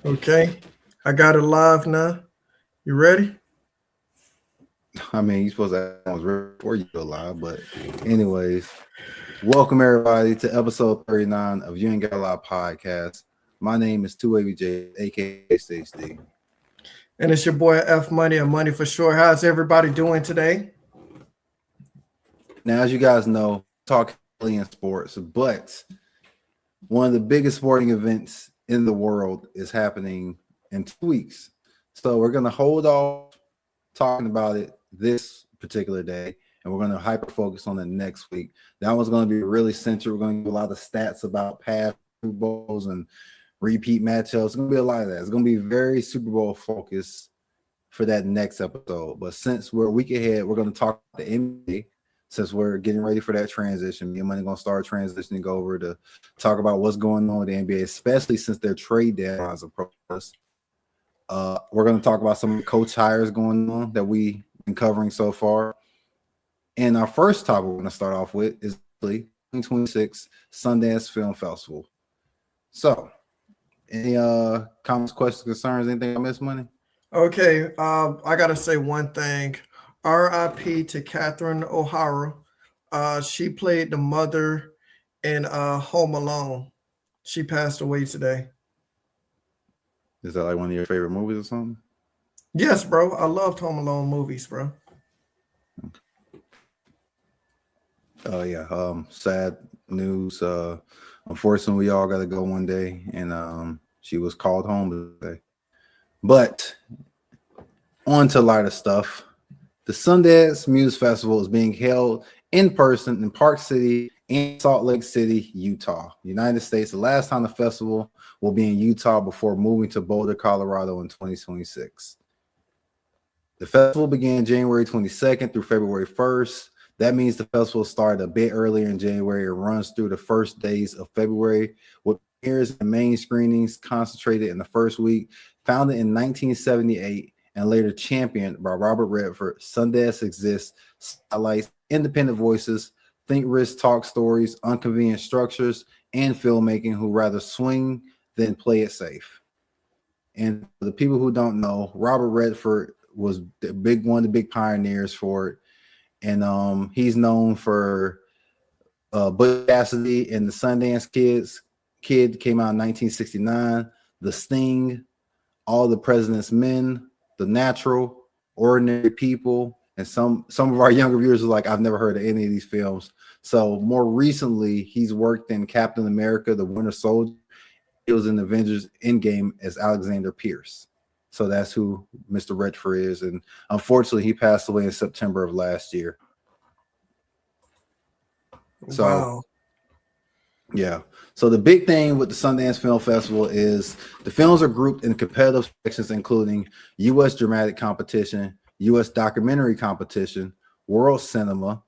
Okay, I got it live now. You ready? I mean, you're supposed to ask before you go live, but anyways, welcome everybody to episode 39 of You Ain't Got a Lot podcast. My name is 2ABJ, aka Stage D. And it's your boy F Money and Money for sure. How's everybody doing today? Now, as you guys know, talk in sports, but one of the biggest sporting events in the world is happening in 2 weeks. So we're gonna hold off talking about it this particular day, and we're going to hyper focus on it next week. That one's going to be really centered. We're going to give a lot of stats about past Super Bowls and repeat matchups. It's going to be a lot of that. It's going to be very Super Bowl focused for that next episode. But since we're a week ahead, we're going to talk about the NBA. Since we're getting ready for that transition, me and Money going to start transitioning over to talk about what's going on with the NBA, especially since their trade deadlines approach us. We're going to talk about some coach hires going on that we've been covering so far. And our first topic we're going to start off with is the 2026 Sundance Film Festival. So, any comments, questions, concerns, anything I missed, Money? Okay, I gotta say one thing. R.I.P. to Catherine O'Hara. She played the mother in Home Alone. She passed away today. Is that like one of your favorite movies or something? Yes, bro. I loved Home Alone movies, bro. Oh yeah. Sad news. Unfortunately, we all got to go one day, and she was called home today. But on to lighter stuff. The Sundance Music Festival is being held in person in Park City and Salt Lake City, Utah, United States. The last time the festival will be in Utah before moving to Boulder, Colorado in 2026. The festival began January 22nd through February 1st. That means the festival started a bit earlier in January and runs through the first days of February, with premieres and main screenings concentrated in the first week. Founded in 1978 and later championed by Robert Redford, Sundance exists, spotlights independent voices, think risk talk stories, unconvenient structures, and filmmaking who rather swing than play it safe. And for the people who don't know, Robert Redford was one of the big pioneers for it. And he's known for Butch Cassidy and the Sundance Kid came out in 1969, The Sting, All the President's Men, The Natural, Ordinary People, and some of our younger viewers are like, I've never heard of any of these films. So more recently, he's worked in Captain America, The Winter Soldier. He was in Avengers Endgame as Alexander Pierce. So that's who Mr. Redford is. And unfortunately, he passed away in September of last year. So, Wow. yeah. So the big thing with the Sundance Film Festival is the films are grouped in competitive sections, including U.S. dramatic competition, U.S. documentary competition, world cinema,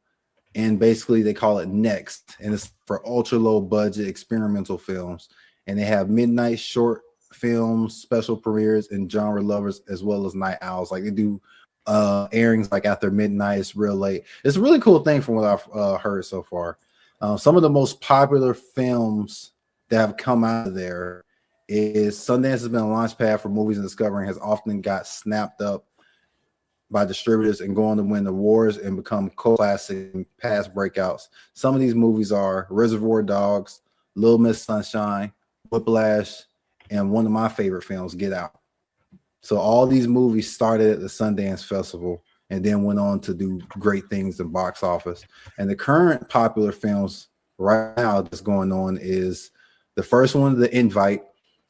and basically they call it Next. And it's for ultra low budget experimental films. And they have midnight short films, special premieres, and genre lovers, as well as night owls. Like they do airings like after midnight. It's real late. It's a really cool thing from what I've heard so far. Some of the most popular films that have come out of there is Sundance has been a launch pad for movies and discovering has often got snapped up by distributors and go on to win awards and become classic and past breakouts. Some of these movies are Reservoir Dogs, Little Miss Sunshine, Whiplash, and one of my favorite films, Get Out. So all these movies started at the Sundance Festival and then went on to do great things in box office. And the current popular films right now that's going on is the first one, The Invite,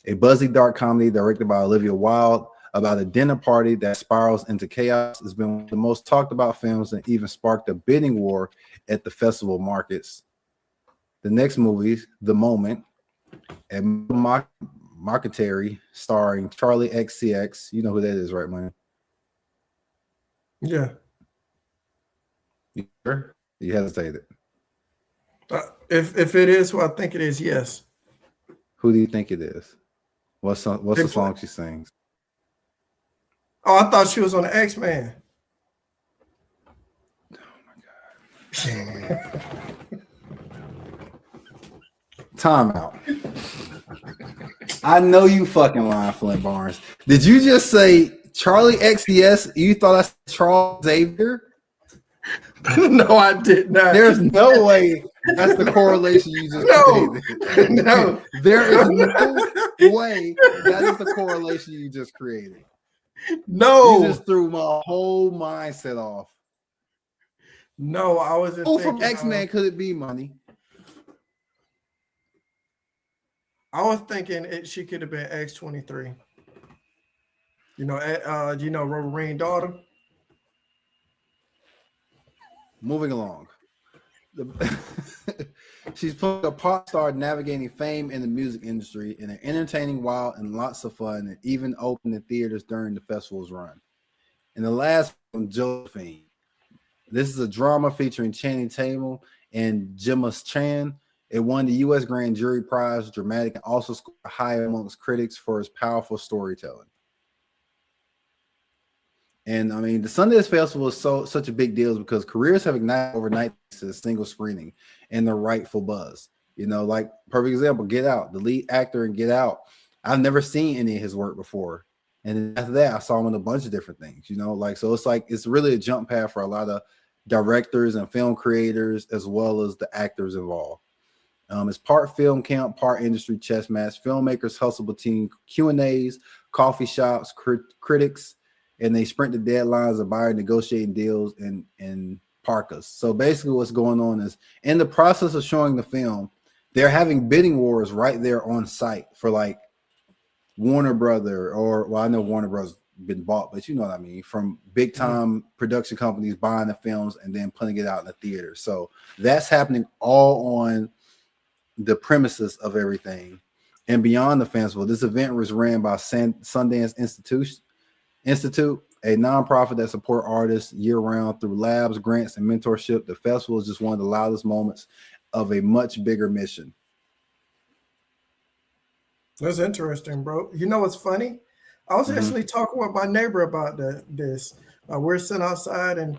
a buzzy dark comedy directed by Olivia Wilde about a dinner party that spirals into chaos. It's been one of the most talked about films and even sparked a bidding war at the festival markets. The next movie, The Moment, a mockumentary starring Charlie XCX. You know who that is, right, man? Yeah. You sure? You hesitated. If it is who I think it is, yes. Who do you think it is? What's the song she sings? Oh, I thought she was on the X-Men. Time out. I know you fucking lying, Flint Barnes. Did you just say Charlie XDS? You thought I said Charles Xavier? No, I did not. There's no way that's the correlation you just created. No. There is no way that is the correlation you just created. No. You just threw my whole mindset off. No, I wasn't. Who from X-Men could it be, Money? I was thinking she could have been X-23. You know, Wolverine's daughter. Moving along. She's playing a pop star navigating fame in the music industry, and they're entertaining, wild, and lots of fun, and even open in theaters during the festival's run. And the last one, Josephine. This is a drama featuring Channing Tatum and Gemma Chan. It won the U.S. Grand Jury Prize, dramatic, and also scored high amongst critics for its powerful storytelling. And I mean, the Sundance Festival is such a big deal because careers have ignited overnight to a single screening and the rightful buzz. You know, like perfect example, Get Out, the lead actor in Get Out. I've never seen any of his work before. And after that, I saw him in a bunch of different things, you know, like, so it's really a jump pad for a lot of directors and film creators, as well as the actors involved. It's part film camp, part industry chess match. Filmmakers hustle between Q&As, coffee shops, critics, and they sprint the deadlines of buyer negotiating deals in parkas. So basically what's going on is in the process of showing the film, they're having bidding wars right there on site for like Warner Brother, or well, I know Warner Bros. Been bought, but you know what I mean, from big time production companies buying the films and then putting it out in the theater. So that's happening all on the premises of everything. And beyond the festival, this event was ran by Sundance Institute, a nonprofit that support artists year-round through labs, grants, and mentorship. The festival is just one of the loudest moments of a much bigger mission. That's interesting, bro. You know what's funny? I was actually talking with my neighbor about this. We're sitting outside, and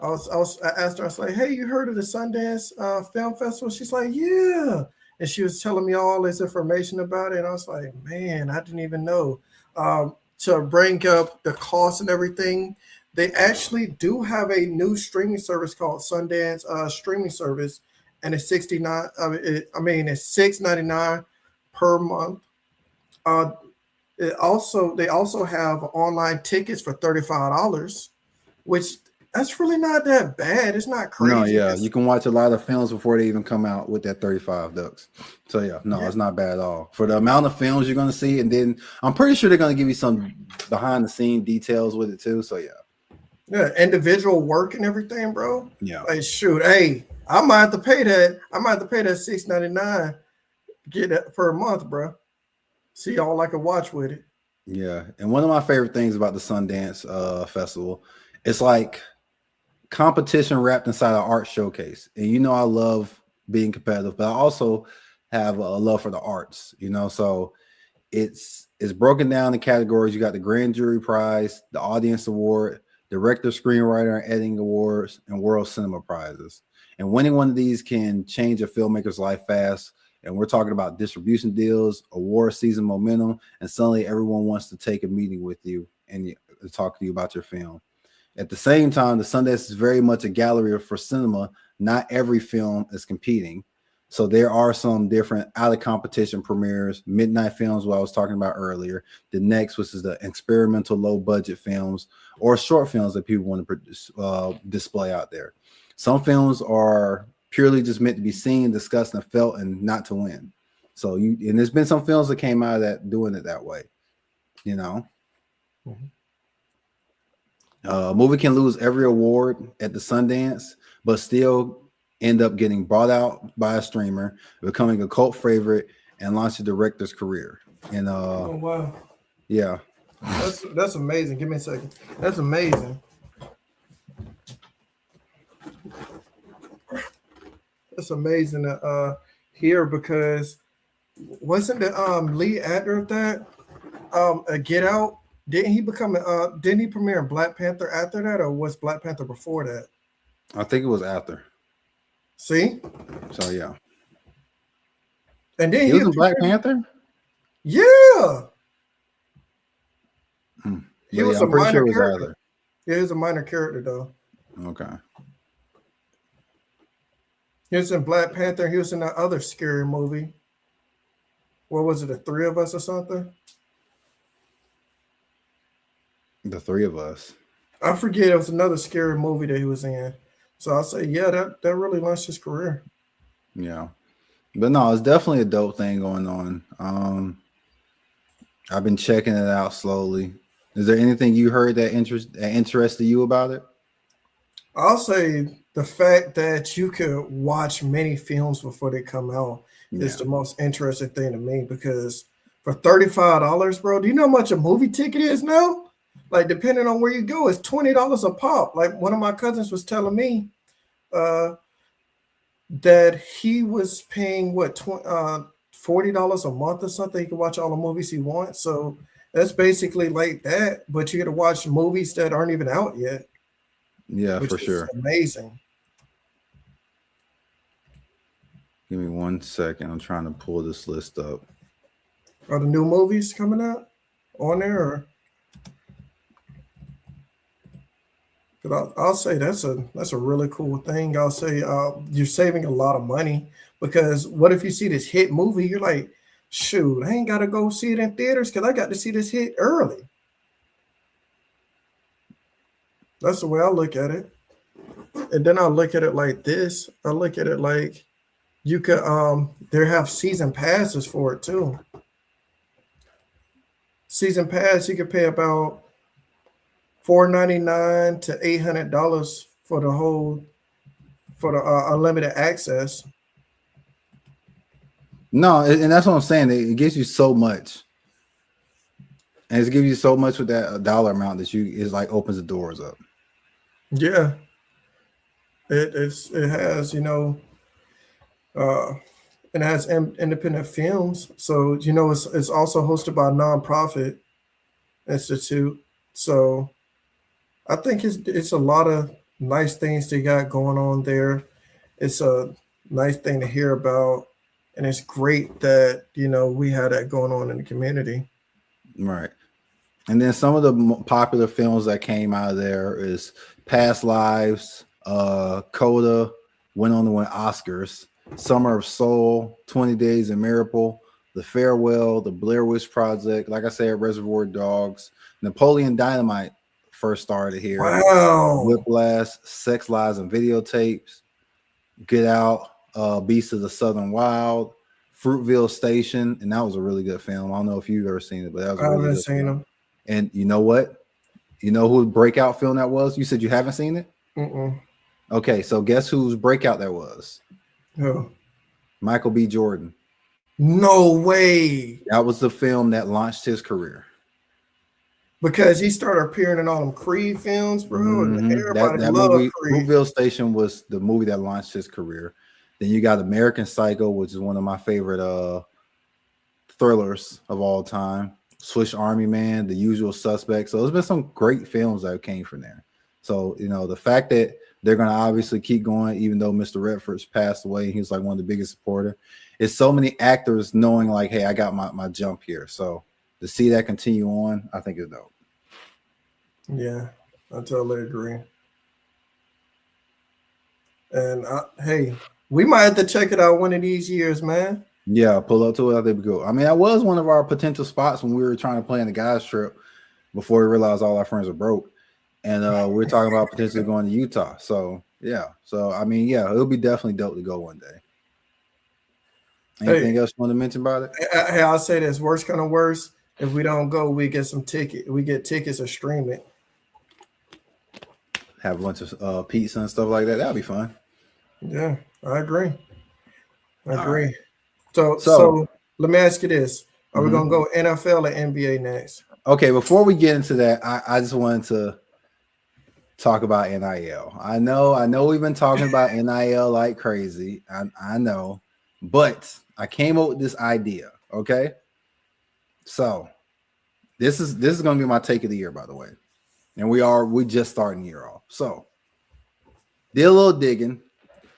I asked her, I was like, "Hey, you heard of the Sundance Film Festival?" She's like, "Yeah," and she was telling me all this information about it. And I was like, "Man, I didn't even know." To bring up the cost and everything, they actually do have a new streaming service called Sundance streaming service, and it's it's $6.99 per month. They also have online tickets for $35, which that's really not that bad. It's not crazy. No, yeah, you can watch a lot of films before they even come out with that 35 ducks. So yeah, it's not bad at all for the amount of films you're gonna see, and then I'm pretty sure they're gonna give you some behind the scene details with it too. So yeah, individual work and everything, bro. Yeah, like shoot, hey, I might have to pay that. $6.99 get that per month, bro. See all I can watch with it. Yeah, and one of my favorite things about the Sundance Festival, it's like competition wrapped inside an art showcase. And you know I love being competitive, but I also have a love for the arts, you know. So it's broken down in categories. You got the Grand Jury Prize, the Audience Award, Director, Screenwriter, and Editing Awards, and World Cinema Prizes. And winning one of these can change a filmmaker's life fast. And we're talking about distribution deals, award season momentum, and suddenly everyone wants to take a meeting with you and talk to you about your film. At the same time, the Sundance is very much a gallery for cinema. Not every film is competing. So there are some different out of competition premieres, midnight films, what I was talking about earlier. The next, which is the experimental low budget films or short films that people want to produce, display out there. Some films are purely just meant to be seen, discussed, and felt, and not to win. So and there's been some films that came out of that doing it that way, you know. A movie can lose every award at the Sundance, but still end up getting brought out by a streamer, becoming a cult favorite, and launch a director's career. And oh wow, yeah, that's amazing. Give me a second. That's amazing. It's amazing to hear, because wasn't the lead actor of that Get Out? Didn't he premiere in Black Panther after that, or was Black Panther before that? I think it was after. See? So yeah. And then he was in Black Panther? Yeah, he But was yeah, a I'm pretty minor sure it was character. either. Yeah, he was a minor character though. Okay. He was in Black Panther. He was in that other scary movie. What was it? The Three of Us or something? The three of us. I forget. It was another scary movie that he was in. So I'll say, yeah, that really launched his career. Yeah. But no, it's definitely a dope thing going on. I've been checking it out slowly. Is there anything you heard that interested you about it? I'll say the fact that you could watch many films before they come out is Yeah. the most interesting thing to me because for $35, bro, do you know how much a movie ticket is now? Like depending on where you go, it's $20 a pop. Like one of my cousins was telling me uh, that he was paying what $40 a month or something. He could watch all the movies he wants. So that's basically like that, but you get to watch movies that aren't even out yet, Yeah, which for is sure. amazing. Give me 1 second. I'm trying to pull this list up. Are the new movies coming out on there? Or, 'cause I'll say that's a really cool thing. I'll say you're saving a lot of money because what if you see this hit movie? You're like, shoot, I ain't got to go see it in theaters because I got to see this hit early. That's the way I look at it. And then I look at it like this. I look at it like you could they have season passes for it too. Season pass you could pay about $4.99 to $800 for the whole for the unlimited access. No, and that's what I'm saying. It gives you so much, and it gives you so much with that dollar amount that is like opens the doors up. Yeah, it has uh, it has independent films, so it's also hosted by a nonprofit institute. So I think it's a lot of nice things they got going on there. It's a nice thing to hear about, and it's great that we had that going on in the community. Right. And then some of the popular films that came out of there is Past Lives, Coda went on to win Oscars, Summer of Soul, 20 Days in Miracle, The Farewell, The Blair Witch Project, like I said, Reservoir Dogs, Napoleon Dynamite first started here, Wow, Whiplash, Sex Lies and Videotapes, Get Out, Beasts of the Southern Wild, Fruitville Station, and that was a really good film. I don't know if you've ever seen it, but that was I a really haven't good seen film. them. And you know what? You know whose breakout film that was? You said you haven't seen it? Mm-mm. Okay, so guess whose breakout that was? Oh, Michael B. Jordan. no way. That was the film that launched his career. Because he started appearing in all them Creed films, bro, and everybody That loved movie, Creed. Fruitville Station, was the movie that launched his career. Then you got American Psycho, which is one of my favorite thrillers of all time. Swiss Army Man, The Usual Suspects. So there's been some great films that came from there. So the fact that they're going to obviously keep going, even though Mr. Redford's passed away, he was like one of the biggest supporter. It's so many actors knowing like, hey, I got my jump here. So to see that continue on, I think is dope. Yeah, I totally agree. And hey, we might have to check it out one of these years, man. Yeah, pull up to it. I think we go. I mean, that was one of our potential spots when we were trying to plan the guys trip before we realized all our friends are broke. And we were talking about potentially going to Utah. So yeah. So I mean, yeah, it'll be definitely dope to go one day. Anything else you want to mention about it? Hey, I'll say this: worst kind of worst. If we don't go, we get some ticket. We get tickets or stream it. Have a bunch of pizza and stuff like that. That'll be fun. Yeah, I agree. I agree. Right. So let me ask you this: are we gonna go NFL or NBA next? Okay, before we get into that, I just wanted to talk about NIL. I know we've been talking about NIL like crazy. I know, but I came up with this idea. Okay, so this is going to be my take of the year, by the way, and we just starting the year off. So did a little digging.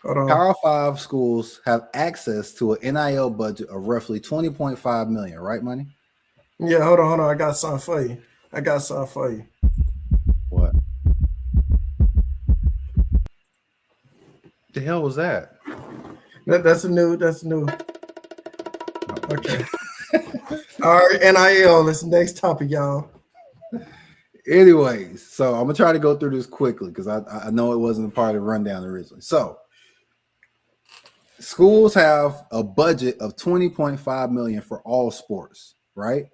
Hold on. Power 5 schools have access to an NIL budget of roughly 20.5 million, right, money? Yeah, hold on. I got something for you. What the hell was that? That's new. Okay. All right, NIL. That's the next topic, y'all. Anyways, so I'm gonna try to go through this quickly because I know it wasn't a part of the rundown originally. So schools have a budget of 20.5 million for all sports, right?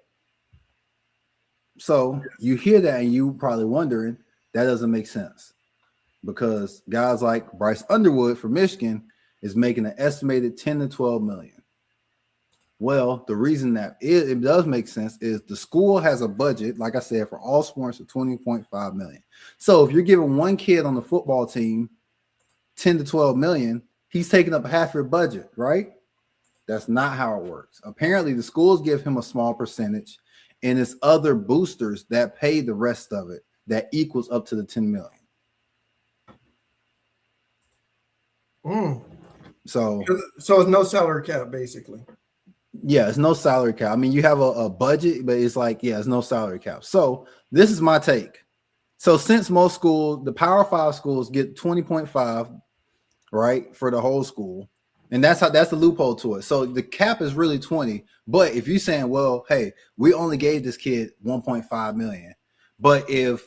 So you hear that and you probably wondering that doesn't make sense because guys like Bryce Underwood from Michigan is making an estimated 10 to 12 million. Well, the reason that it does make sense is the school has a budget, like I said, for all sports of 20.5 million. So if you're giving one kid on the football team 10 to 12 million, he's taking up half your budget, right? That's not how it works. Apparently, the schools give him a small percentage, and it's other boosters that pay the rest of it that equals up to the 10 million. So it's no salary cap, basically. Yeah, it's no salary cap. I mean, you have a budget, but it's like, yeah, it's no salary cap. So this is my take. So since most schools, the Power 5 schools get 20.5, right, for the whole school, and that's the loophole to it. So the cap is really 20. But if you're saying, well, hey, we only gave this kid 1.5 million, but if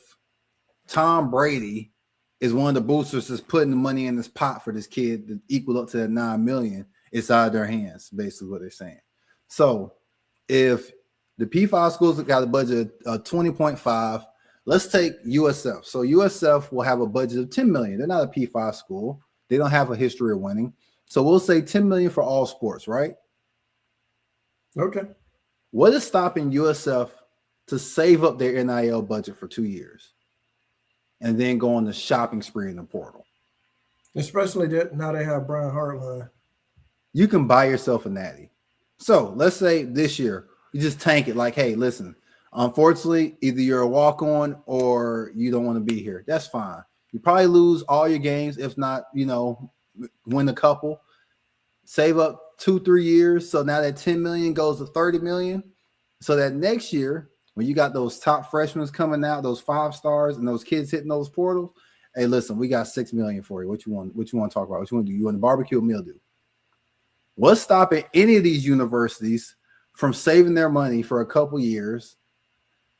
Tom Brady is one of the boosters that's putting the money in this pot for this kid to equal up to that 9 million, it's out of their hands, basically what they're saying. So if the P5 schools got a budget of 20.5, let's take USF. So USF will have a budget of 10 million. They're not a P5 school. They don't have a history of winning. So we'll say 10 million for all sports, right? Okay. What is stopping USF to save up their NIL budget for 2 years and then go on the shopping spree in the portal? Especially now they have Brian Hartline. You can buy yourself a natty. So let's say this year you just tank it like, hey, listen, unfortunately, either you're a walk-on or you don't want to be here. That's fine. You probably lose all your games, if not, win a couple. Save up 2-3 years. So now that 10 million goes to 30 million. So that next year, when you got those top freshmen coming out, those 5 stars and those kids hitting those portals, hey, listen, we got 6 million for you. What you want to talk about? What you want to do? You want a barbecue or mildew? What's stopping any of these universities from saving their money for a couple years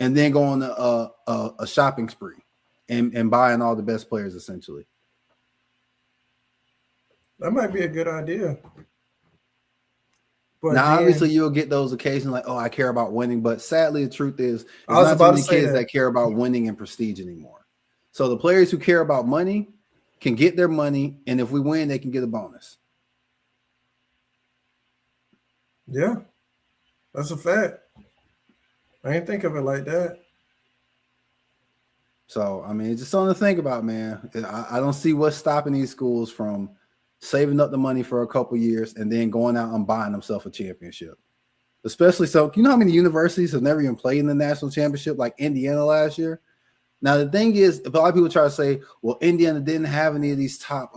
and then going to a shopping spree and buying all the best players, essentially? That might be a good idea. But now, obviously, you'll get those occasions like, oh, I care about winning. But sadly, the truth is, there's not too many kids that care about winning and prestige anymore. So the players who care about money can get their money. And if we win, they can get a bonus. Yeah, that's a fact. I didn't think of it like that. So, I mean, it's just something to think about, man. I don't see what's stopping these schools from saving up the money for a couple years and then going out and buying themselves a championship. Especially so, you know how many universities have never even played in the national championship, like Indiana last year? Now, the thing is, a lot of people try to say, well, Indiana didn't have any of these top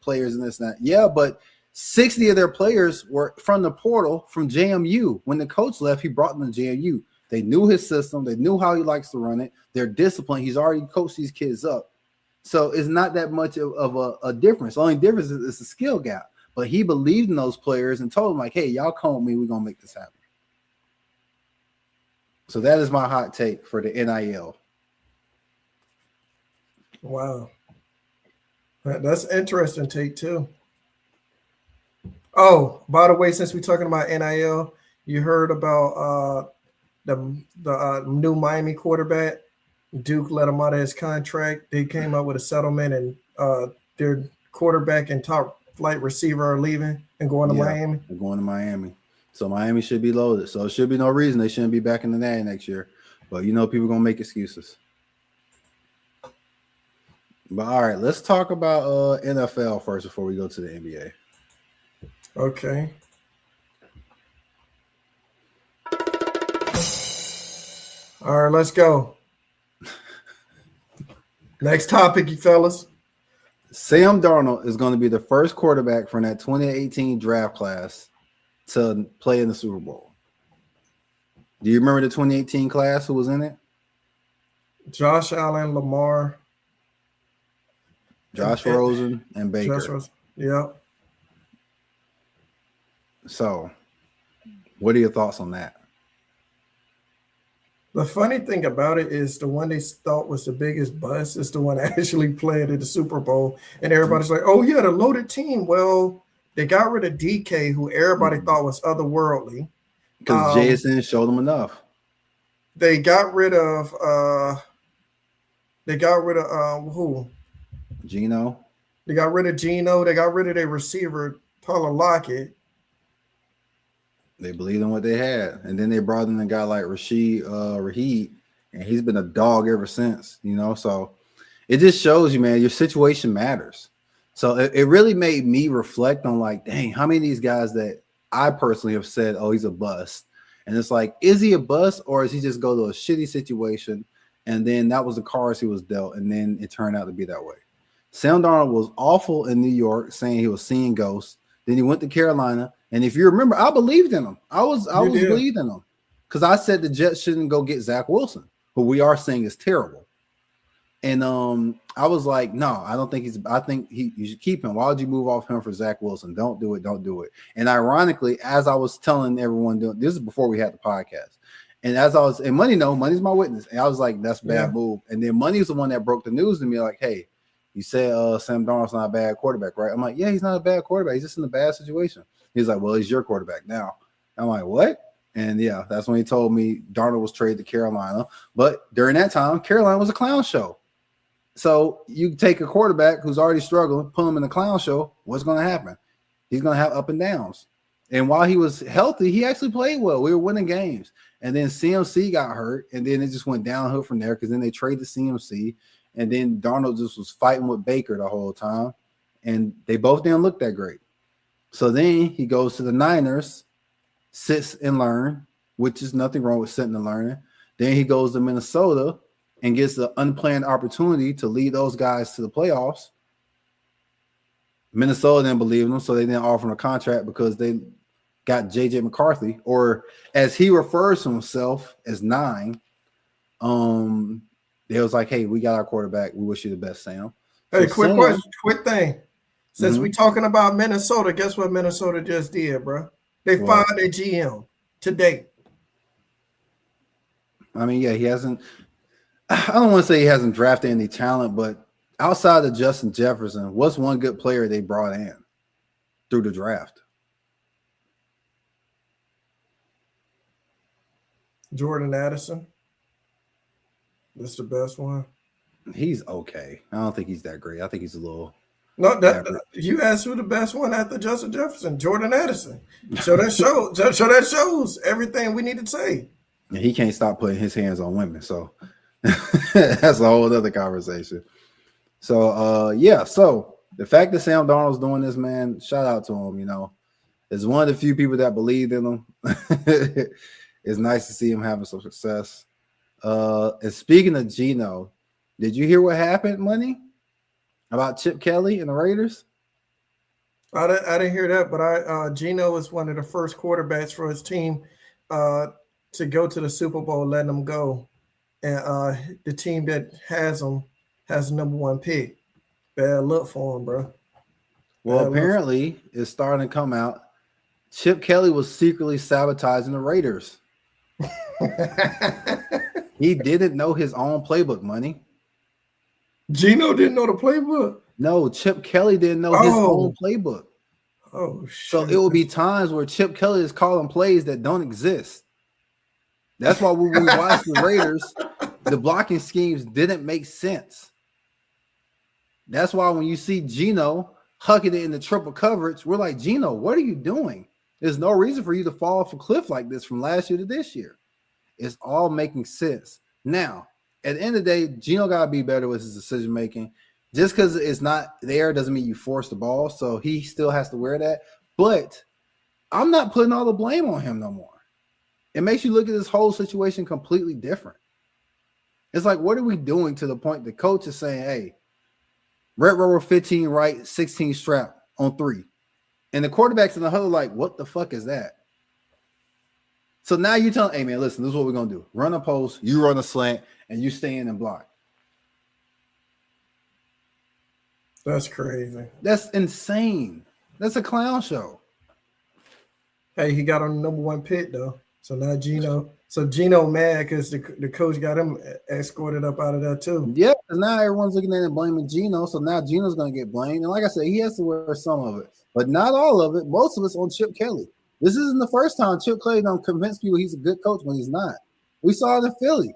players in this and that. Yeah, but 60 of their players were from the portal from JMU. When the coach left, he brought them to JMU. They knew his system. They knew how he likes to run it. They're disciplined. He's already coached these kids up. So it's not that much of a difference. The only difference is the skill gap. But he believed in those players and told them, like, hey, y'all come with me. We're going to make this happen. So that is my hot take for the NIL. Wow. That's an interesting take, too. Oh, by the way, since we're talking about NIL, you heard about the new Miami quarterback. Duke let him out of his contract. They came up with a settlement, and their quarterback and top flight receiver are leaving and going to Miami. They're going to Miami. So Miami should be loaded. So it should be no reason they shouldn't be back in the Natty next year. But people are going to make excuses. But all right, let's talk about NFL first before we go to the NBA. Okay. All right, let's go. Next topic, you fellas. Sam Darnold is going to be the first quarterback from that 2018 draft class to play in the Super Bowl. Do you remember the 2018 class who was in it? Josh Allen, Lamar, Josh Rosen and Baker. Josh Rosen. Yeah. So, what are your thoughts on that? The funny thing about it is the one they thought was the biggest bust is the one that actually played at the Super Bowl. And everybody's like, oh, yeah, the loaded team. Well, they got rid of DK, who everybody thought was otherworldly. Because Jason showed them enough. They got rid of who? Geno. They got rid of Geno. They got rid of their receiver, Tyler Lockett. They believed in what they had. And then they brought in a guy like Raheed, and he's been a dog ever since, you know. So it just shows you, man, your situation matters. So it really made me reflect on, like, dang, how many of these guys that I personally have said, oh, he's a bust. And it's like, is he a bust, or is he just go to a shitty situation and then that was the cards he was dealt, and then it turned out to be that way? Sam Darnold was awful in New York, saying he was seeing ghosts. Then he went to Carolina, and if you remember, I believed in him. I was believing in him because I said the Jets shouldn't go get Zach Wilson, who we are saying is terrible. And I was like, no, I don't think he's. I think you should keep him. Why would you move off him for Zach Wilson? Don't do it. Don't do it. And ironically, as I was telling everyone, this is before we had the podcast, and as I was, and Money's my witness, and I was like, that's a bad move. And then Money's the one that broke the news to me, like, hey, you said Sam Darnold's not a bad quarterback, right? I'm like, yeah, he's not a bad quarterback. He's just in a bad situation. He's like, well, he's your quarterback now. I'm like, what? And yeah, that's when he told me Darnold was traded to Carolina. But during that time, Carolina was a clown show. So you take a quarterback who's already struggling, put him in a clown show, what's going to happen? He's going to have up and downs. And while he was healthy, he actually played well. We were winning games. And then CMC got hurt, and then it just went downhill from there because then they traded CMC. And then Darnold just was fighting with Baker the whole time. And they both didn't look that great. So then he goes to the Niners, sits and learn, which is nothing wrong with sitting and learning. Then he goes to Minnesota and gets the unplanned opportunity to lead those guys to the playoffs. Minnesota didn't believe in him, so they didn't offer him a contract because they got J.J. McCarthy, or as he refers to himself as 9. They was like, hey, we got our quarterback. We wish you the best, Sam. Hey, so quick question, quick thing. Since we talking about Minnesota, guess what Minnesota just did, bro? They fired their GM today. I mean, yeah, he hasn't. I don't want to say he hasn't drafted any talent, but outside of Justin Jefferson, what's one good player they brought in through the draft? Jordan Addison. That's the best one. He's okay. I don't think he's that great. I think he's a little. No, you asked who the best one after Justin Jefferson, Jordan Addison. So that shows everything we need to say. And he can't stop putting his hands on women, so that's a whole other conversation. So so the fact that Sam Darnold's doing this, man, shout out to him. You know, is one of the few people that believed in him. It's nice to see him having some success. And speaking of Geno, did you hear what happened, Money? About Chip Kelly and the Raiders? I didn't hear that, but Geno was one of the first quarterbacks for his team to go to the Super Bowl, letting them go. And the team that has him has the number 1 pick. Bad luck for him, bro. Well, apparently it's starting to come out. Chip Kelly was secretly sabotaging the Raiders. He didn't know his own playbook, Money. Geno didn't know the playbook? No, Chip Kelly didn't know his own playbook. Oh, shit. So it will be times where Chip Kelly is calling plays that don't exist. That's why when we watch the Raiders, the blocking schemes didn't make sense. That's why when you see Geno hucking it in the triple coverage, we're like, Geno, what are you doing? There's no reason for you to fall off a cliff like this from last year to this year. It's all making sense. Now, at the end of the day, Geno got to be better with his decision making. Just because it's not there doesn't mean you force the ball. So he still has to wear that. But I'm not putting all the blame on him no more. It makes you look at this whole situation completely different. It's like, what are we doing to the point the coach is saying, hey, Red rover 15 right, 16 strap on 3. And the quarterback's in the huddle like, what the fuck is that? So now you tell, hey man, listen, this is what we're gonna do. Run a post, you run a slant, and you stay in and block. That's crazy. That's insane. That's a clown show. Hey, he got on the #1 pick though. So now Gino mad because the coach got him escorted up out of there too. Yeah, because now everyone's looking at it and blaming Gino. So now Gino's gonna get blamed. And like I said, he has to wear some of it, but not all of it. Most of it's on Chip Kelly. This isn't the first time Chip Kelly don't convince people he's a good coach when he's not. We saw it in Philly.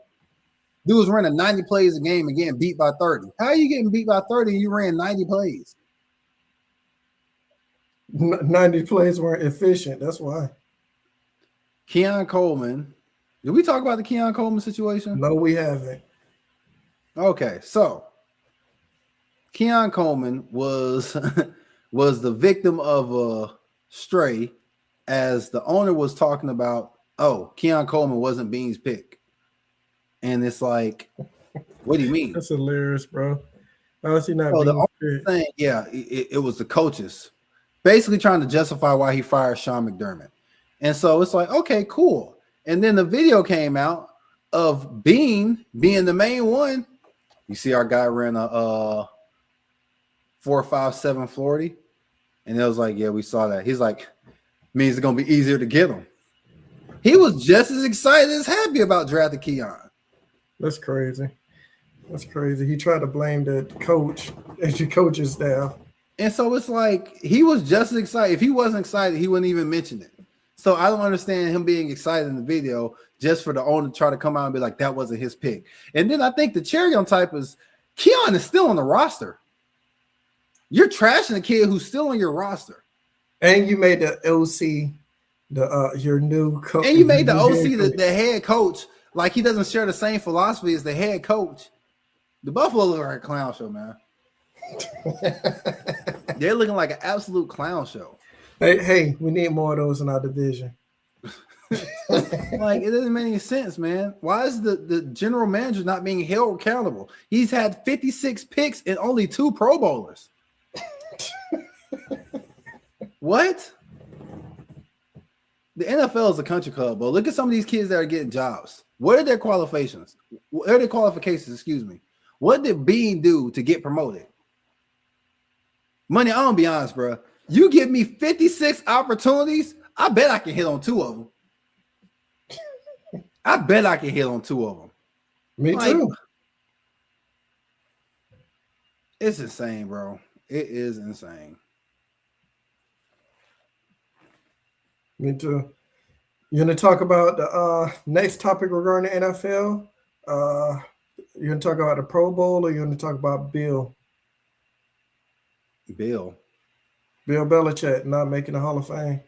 Dude was running 90 plays a game and getting beat by 30. How are you getting beat by 30 and you ran 90 plays? 90 plays weren't efficient. That's why. Keon Coleman. Did we talk about the Keon Coleman situation? No, we haven't. Okay, so Keon Coleman was was the victim of a stray, as the owner was talking about, oh, Keon Coleman wasn't Bean's pick. And it's like, what do you mean? That's hilarious, bro. How is he not So the Bean's owner pick? saying, yeah, it was the coaches basically trying to justify why he fired Sean McDermott. And so it's like, okay, cool. And then the video came out of Bean being the main one. You see our guy ran a 4.57 40. And it was like, yeah, we saw that. He's like, means it's going to be easier to get him. He was just as excited as happy about drafting Keon. That's crazy. That's crazy. He tried to blame the coach as your coaching staff. And so it's like, he was just as excited. If he wasn't excited, he wouldn't even mention it. So I don't understand him being excited in the video just for the owner to try to come out and be like, that wasn't his pick. And then I think the cherry on top is Keon is still on the roster. You're trashing a kid who's still on your roster. And you made the OC your new coach. And you made the OC the head coach, like he doesn't share the same philosophy as the head coach. The Buffalo look like a clown show, man. They're looking like an absolute clown show. Hey, we need more of those in our division. Like, it doesn't make any sense, man. Why is the general manager not being held accountable? He's had 56 picks and only 2 Pro Bowlers. What? The NFL is a country club, but look at some of these kids that are getting jobs. What are their qualifications? What are their qualifications? Excuse me. What did Bean do to get promoted? Money, I'm gonna be honest, bro. You give me 56 opportunities, I bet I can hit on 2 of them. I bet I can hit on 2 of them. Me too. It's insane, bro. It is insane. Me too. You're gonna talk about the next topic regarding the NFL? You're gonna talk about the Pro Bowl, or you're gonna talk about Bill Belichick not making the Hall of Fame?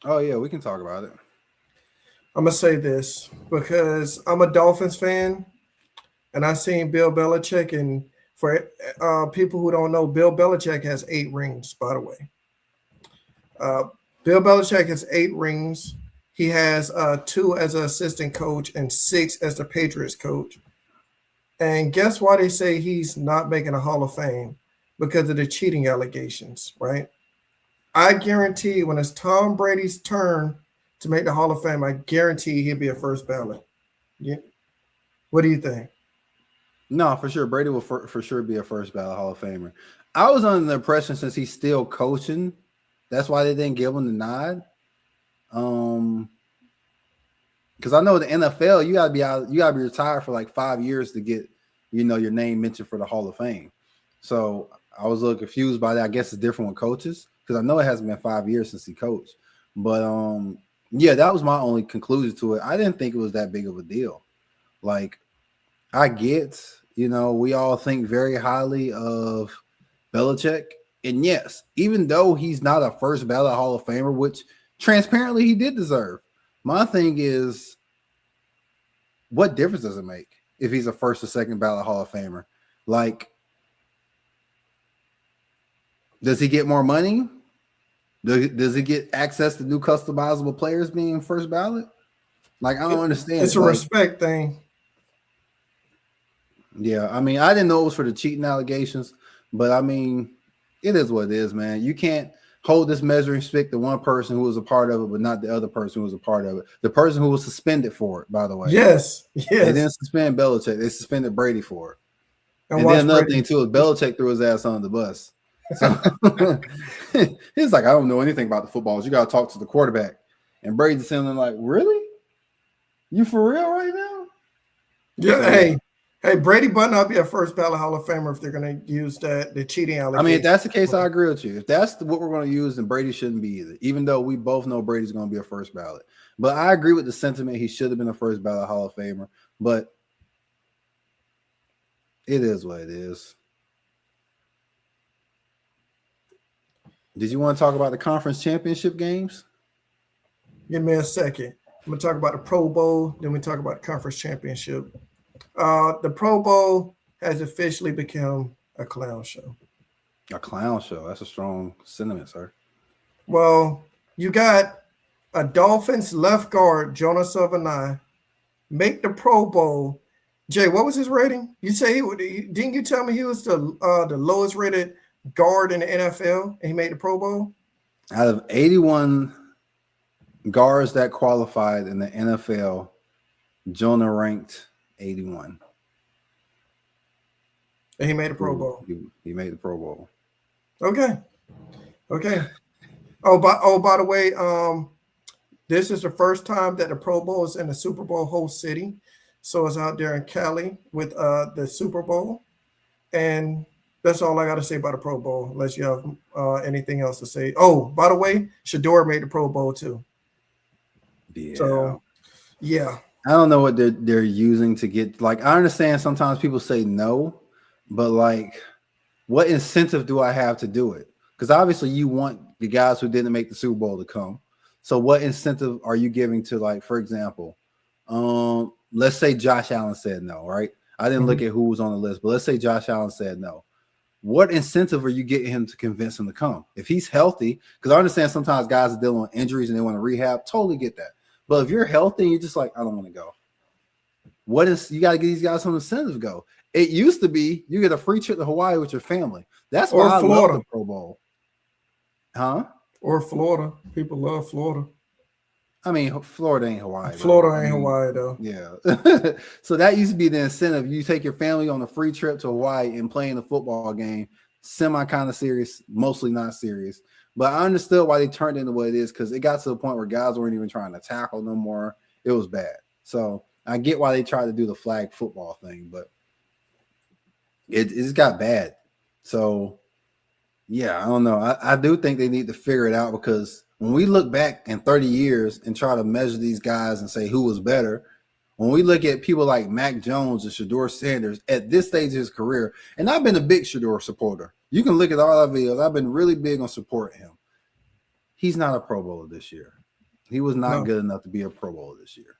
Oh yeah, we can talk about it. I'm gonna say this because I'm a Dolphins fan, and I seen Bill Belichick. And for people who don't know, Bill Belichick has 8 rings. By the way, Bill Belichick has 8 rings. He has 2 as an assistant coach and 6 as the Patriots coach. And guess why they say he's not making a Hall of Fame? Because of the cheating allegations, right? I guarantee when it's Tom Brady's turn to make the Hall of Fame, I guarantee he'll be a first ballot. Yeah. What do you think? No, for sure. Brady will for sure be a first ballot Hall of Famer. I was under the impression since he's still coaching, that's why they didn't give him the nod. Because I know the NFL, you gotta be retired for like 5 years to get, your name mentioned for the Hall of Fame. So I was a little confused by that. I guess it's different with coaches because I know it hasn't been 5 years since he coached. But yeah, that was my only conclusion to it. I didn't think it was that big of a deal. Like, I get, we all think very highly of Belichick. And yes, even though he's not a first ballot Hall of Famer, which transparently he did deserve, my thing is, what difference does it make if he's a first or second ballot Hall of Famer? Like, does he get more money? Does he get access to new customizable players being first ballot? Like, I don't understand. It's a respect thing. Yeah, I mean, I didn't know it was for the cheating allegations, But I mean, it is what it is, man. You can't hold this measuring stick to one person who was a part of it, but not the other person who was a part of it. The person who was suspended for it, by the way. Yes, They yes. didn't suspend Belichick. They suspended Brady for it. And And then watch another Brady. thing too is Belichick threw his ass on the bus. So he's like, I don't know anything about the footballs. You got to talk to the quarterback. And Brady's sitting there like, really? You for real right now? Yeah, So, hey, hey, Brady better not be a first ballot Hall of Famer if they're going to use the cheating I allegation. mean, if that's the case, I agree with you. If that's what we're going to use, then Brady shouldn't be either. Even though we both know Brady's going to be a first ballot, but I agree with the sentiment. He should have been a first ballot Hall of Famer. But it is what it is. Did you want to talk about the conference championship games? Give me a second. I'm going to talk about the Pro Bowl, then we talk about the conference championship. The Pro Bowl has officially become a clown show. A clown show. That's a strong sentiment, sir. Well, you got a Dolphins left guard, Jonas Savannah, make the Pro Bowl. Jay, what was his rating? You say didn't you tell me he was the lowest rated guard in the NFL and he made the Pro Bowl? Out of 81 guards that qualified in the NFL, Jonah ranked 81. And he made the Pro Bowl. He made the Pro Bowl. Okay. By the way, this is the first time that the Pro Bowl is in the Super Bowl host city. So it's out there in Cali with the Super Bowl. And that's all I got to say about the Pro Bowl, unless you have anything else to say. Oh, by the way, Shador made the Pro Bowl too. Yeah. So, yeah. I don't know what they're using to get, like, I understand sometimes people say no, but like, what incentive do I have to do it? Because obviously you want the guys who didn't make the Super Bowl to come. So what incentive are you giving to, like, for example, let's say Josh Allen said no, right? I didn't look at who was on the list, but let's say Josh Allen said no. What incentive are you getting him to convince him to come? If he's healthy, because I understand sometimes guys are dealing with injuries and they want to rehab, totally get that. But if you're healthy and you're just like, I don't want to go. You got to get these guys some incentive to go. It used to be you get a free trip to Hawaii with your family. That's why I love the Pro Bowl. Huh? Or Florida. People love Florida. I mean, Florida ain't Hawaii. Florida ain't Hawaii, though. Yeah. So that used to be the incentive. You take your family on a free trip to Hawaii and playing a football game, semi kind of serious, mostly not serious. But I understood why they turned into what it is, because it got to the point where guys weren't even trying to tackle no more. It was bad. So I get why they tried to do the flag football thing, but it's got bad. So, yeah, I don't know. I do think they need to figure it out, because when we look back in 30 years and try to measure these guys and say who was better, when we look at people like Mac Jones and Shador Sanders at this stage of his career, and I've been a big Shador supporter. You can look at all our videos. I've been really big on supporting him. He's not a Pro Bowler this year. He was not good enough to be a Pro Bowler this year.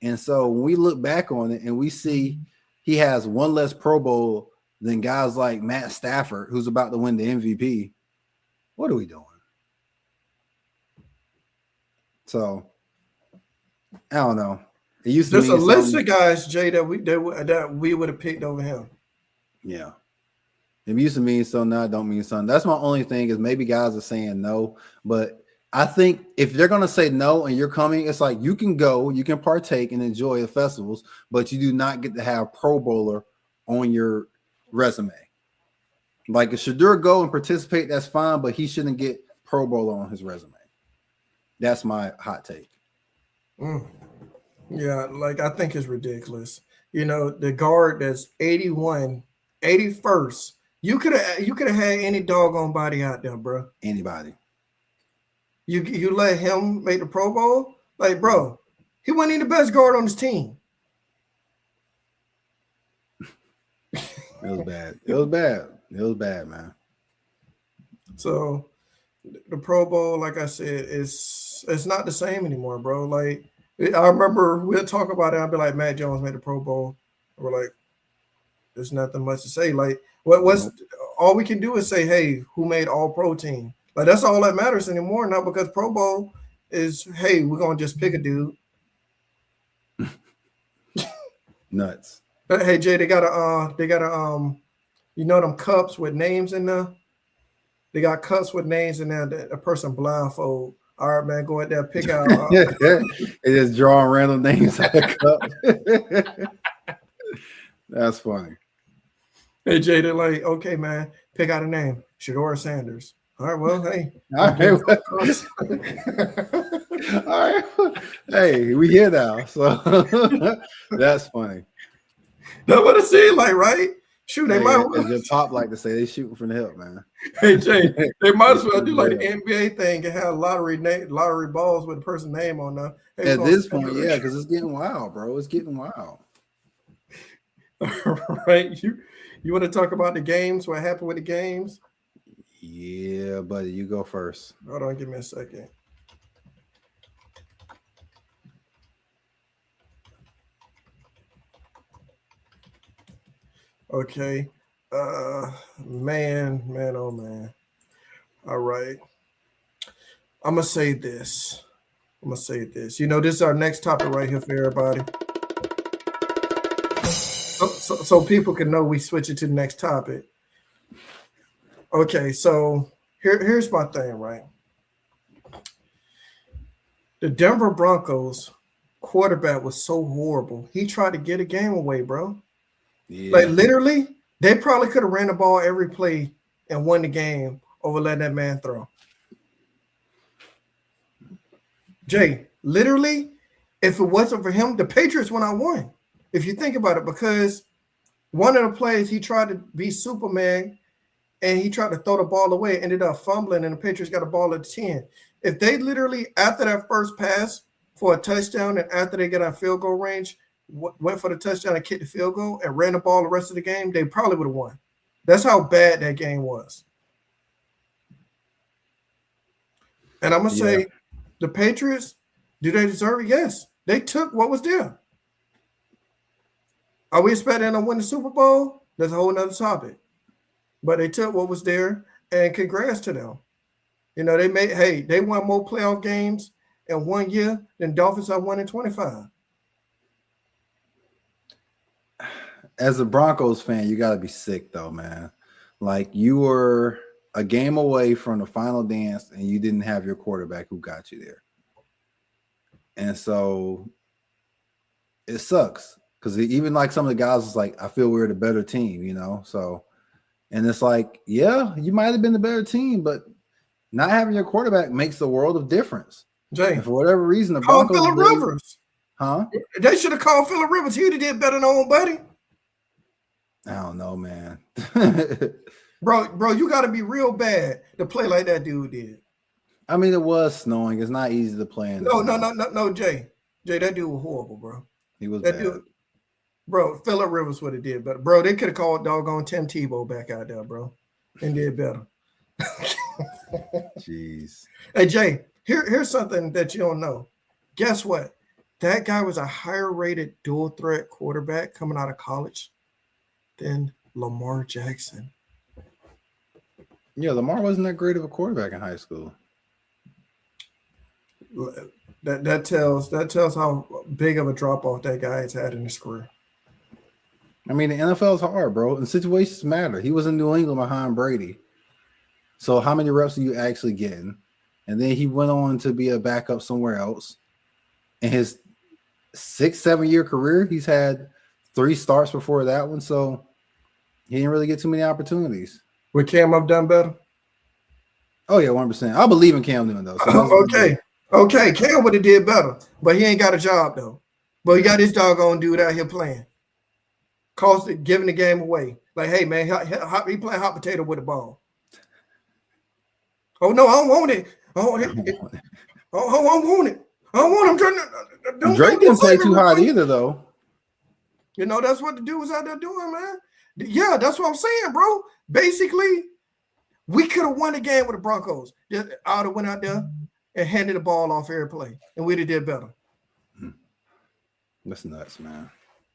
And so when we look back on it and we see he has one less Pro Bowl than guys like Matt Stafford, who's about to win the MVP, what are we doing? So, I don't know. It used to There's a mean list of guys, Jay, that we would have picked over him. Yeah. It used to mean so, now it don't mean something. That's my only thing, is maybe guys are saying no. But I think if they're going to say no and you're coming, it's like you can go, you can partake and enjoy the festivals, but you do not get to have Pro Bowler on your resume. Like, if Shador go and participate, that's fine, but he shouldn't get Pro Bowler on his resume. That's my hot take. Yeah, like, I think it's ridiculous. You know, the guard that's 81, 81st. You could have had any doggone body out there, bro. Anybody. You let him make the Pro Bowl? Like, bro, he wasn't even the best guard on his team. It was bad. It was bad. It was bad, man. So the Pro Bowl, like I said, it's not the same anymore, bro. Like, I remember we'll talk about it. I'll be like, Matt Jones made the Pro Bowl. We're like, there's nothing much to say. Like, all we can do is say, hey, who made all pro team? Like, that's all that matters anymore now, because Pro Bowl is, hey, we're gonna just pick a dude. Nuts. But hey, Jay, they gotta You know them cups with names in there? They got cups with names in there that a person blindfold. All right, man, go ahead there, pick out. They just drawing random names out of cup. That's funny. Hey, Jay, they're like, okay, man, pick out a name. Shadora Sanders. All right, well, hey. All right. All right. Hey, we here now. So that's funny. That's what it seemed like, right? Shoot, they might as your pop like to say, they shooting from the hip, man. Hey, Jay, they might as well do like the NBA thing and have lottery balls with the person's name on there. Hey, at this point, yeah, because it's getting wild, bro. It's getting wild. Right? You want to talk about the games? What happened with the games? Yeah, buddy, you go first. Hold on, give me a second. Okay. Man, oh man. All right. I'm gonna say this. You know, this is our next topic right here for everybody. So people can know we switch it to the next topic. Okay, so here's my thing, right? The Denver Broncos quarterback was so horrible. He tried to get a game away, bro. Yeah. Like literally, they probably could have ran the ball every play and won the game over letting that man throw. Jay, literally, if it wasn't for him, the Patriots would not won. If you think about it, because one of the plays he tried to be Superman and he tried to throw the ball away, ended up fumbling, and the Patriots got a ball at 10. If they literally, after that first pass for a touchdown and after they get on field goal range, went for the touchdown and kicked the field goal and ran the ball the rest of the game, they probably would have won. That's how bad that game was. And I'm going to say, the Patriots, do they deserve it? Yes. They took what was there. Are we expecting them to win the Super Bowl? That's a whole nother topic. But they took what was there, and congrats to them. You know, they won more playoff games in 1 year than Dolphins have won in 25. As a Broncos fan, you got to be sick, though, man. Like, you were a game away from the final dance, and you didn't have your quarterback who got you there. And so it sucks because even like some of the guys was like, I feel we're the better team, you know? So, and it's like, yeah, you might have been the better team, but not having your quarterback makes the world of difference. Jay, and for whatever reason, the Broncos Phillip Rivers. Huh? They should have called Phillip Rivers. He would have did better than old buddy. I don't know, man. bro, you got to be real bad to play like that dude did. I mean, it was snowing. It's not easy to play in. No, Jay. Jay, that dude was horrible, bro. He was that bad. Dude, bro, Phillip Rivers would have did better. Bro, they could have called doggone Tim Tebow back out there, bro, and did better. Jeez. Hey, Jay, here's something that you don't know. Guess what? That guy was a higher rated dual threat quarterback coming out of college than Lamar Jackson. Yeah, Lamar wasn't that great of a quarterback in high school. That tells how big of a drop off that guy has had in his career. I mean, the NFL is hard, bro, and situations matter. He was in New England behind Brady. So how many reps are you actually getting? And then he went on to be a backup somewhere else. In his 6-7 year career, he's had 3 starts before that one. So he didn't really get too many opportunities. Would Cam have done better? Oh, yeah, 100%. I believe in Cam Newton, though. So okay, Cam would have did better, but he ain't got a job, though. But he got his doggone dude out here playing. Giving the game away. Like, hey, man, he playing hot potato with the ball. Oh, no, I don't want it. I don't want it. I don't want it. I don't want him. Drake didn't play too hot either, though. You know, that's what the dude was out there doing, man. Yeah, that's what I'm saying, bro. Basically, we could have won the game with the Broncos. I would have went out there and handed the ball off every play, and we'd have did better. That's nuts, man.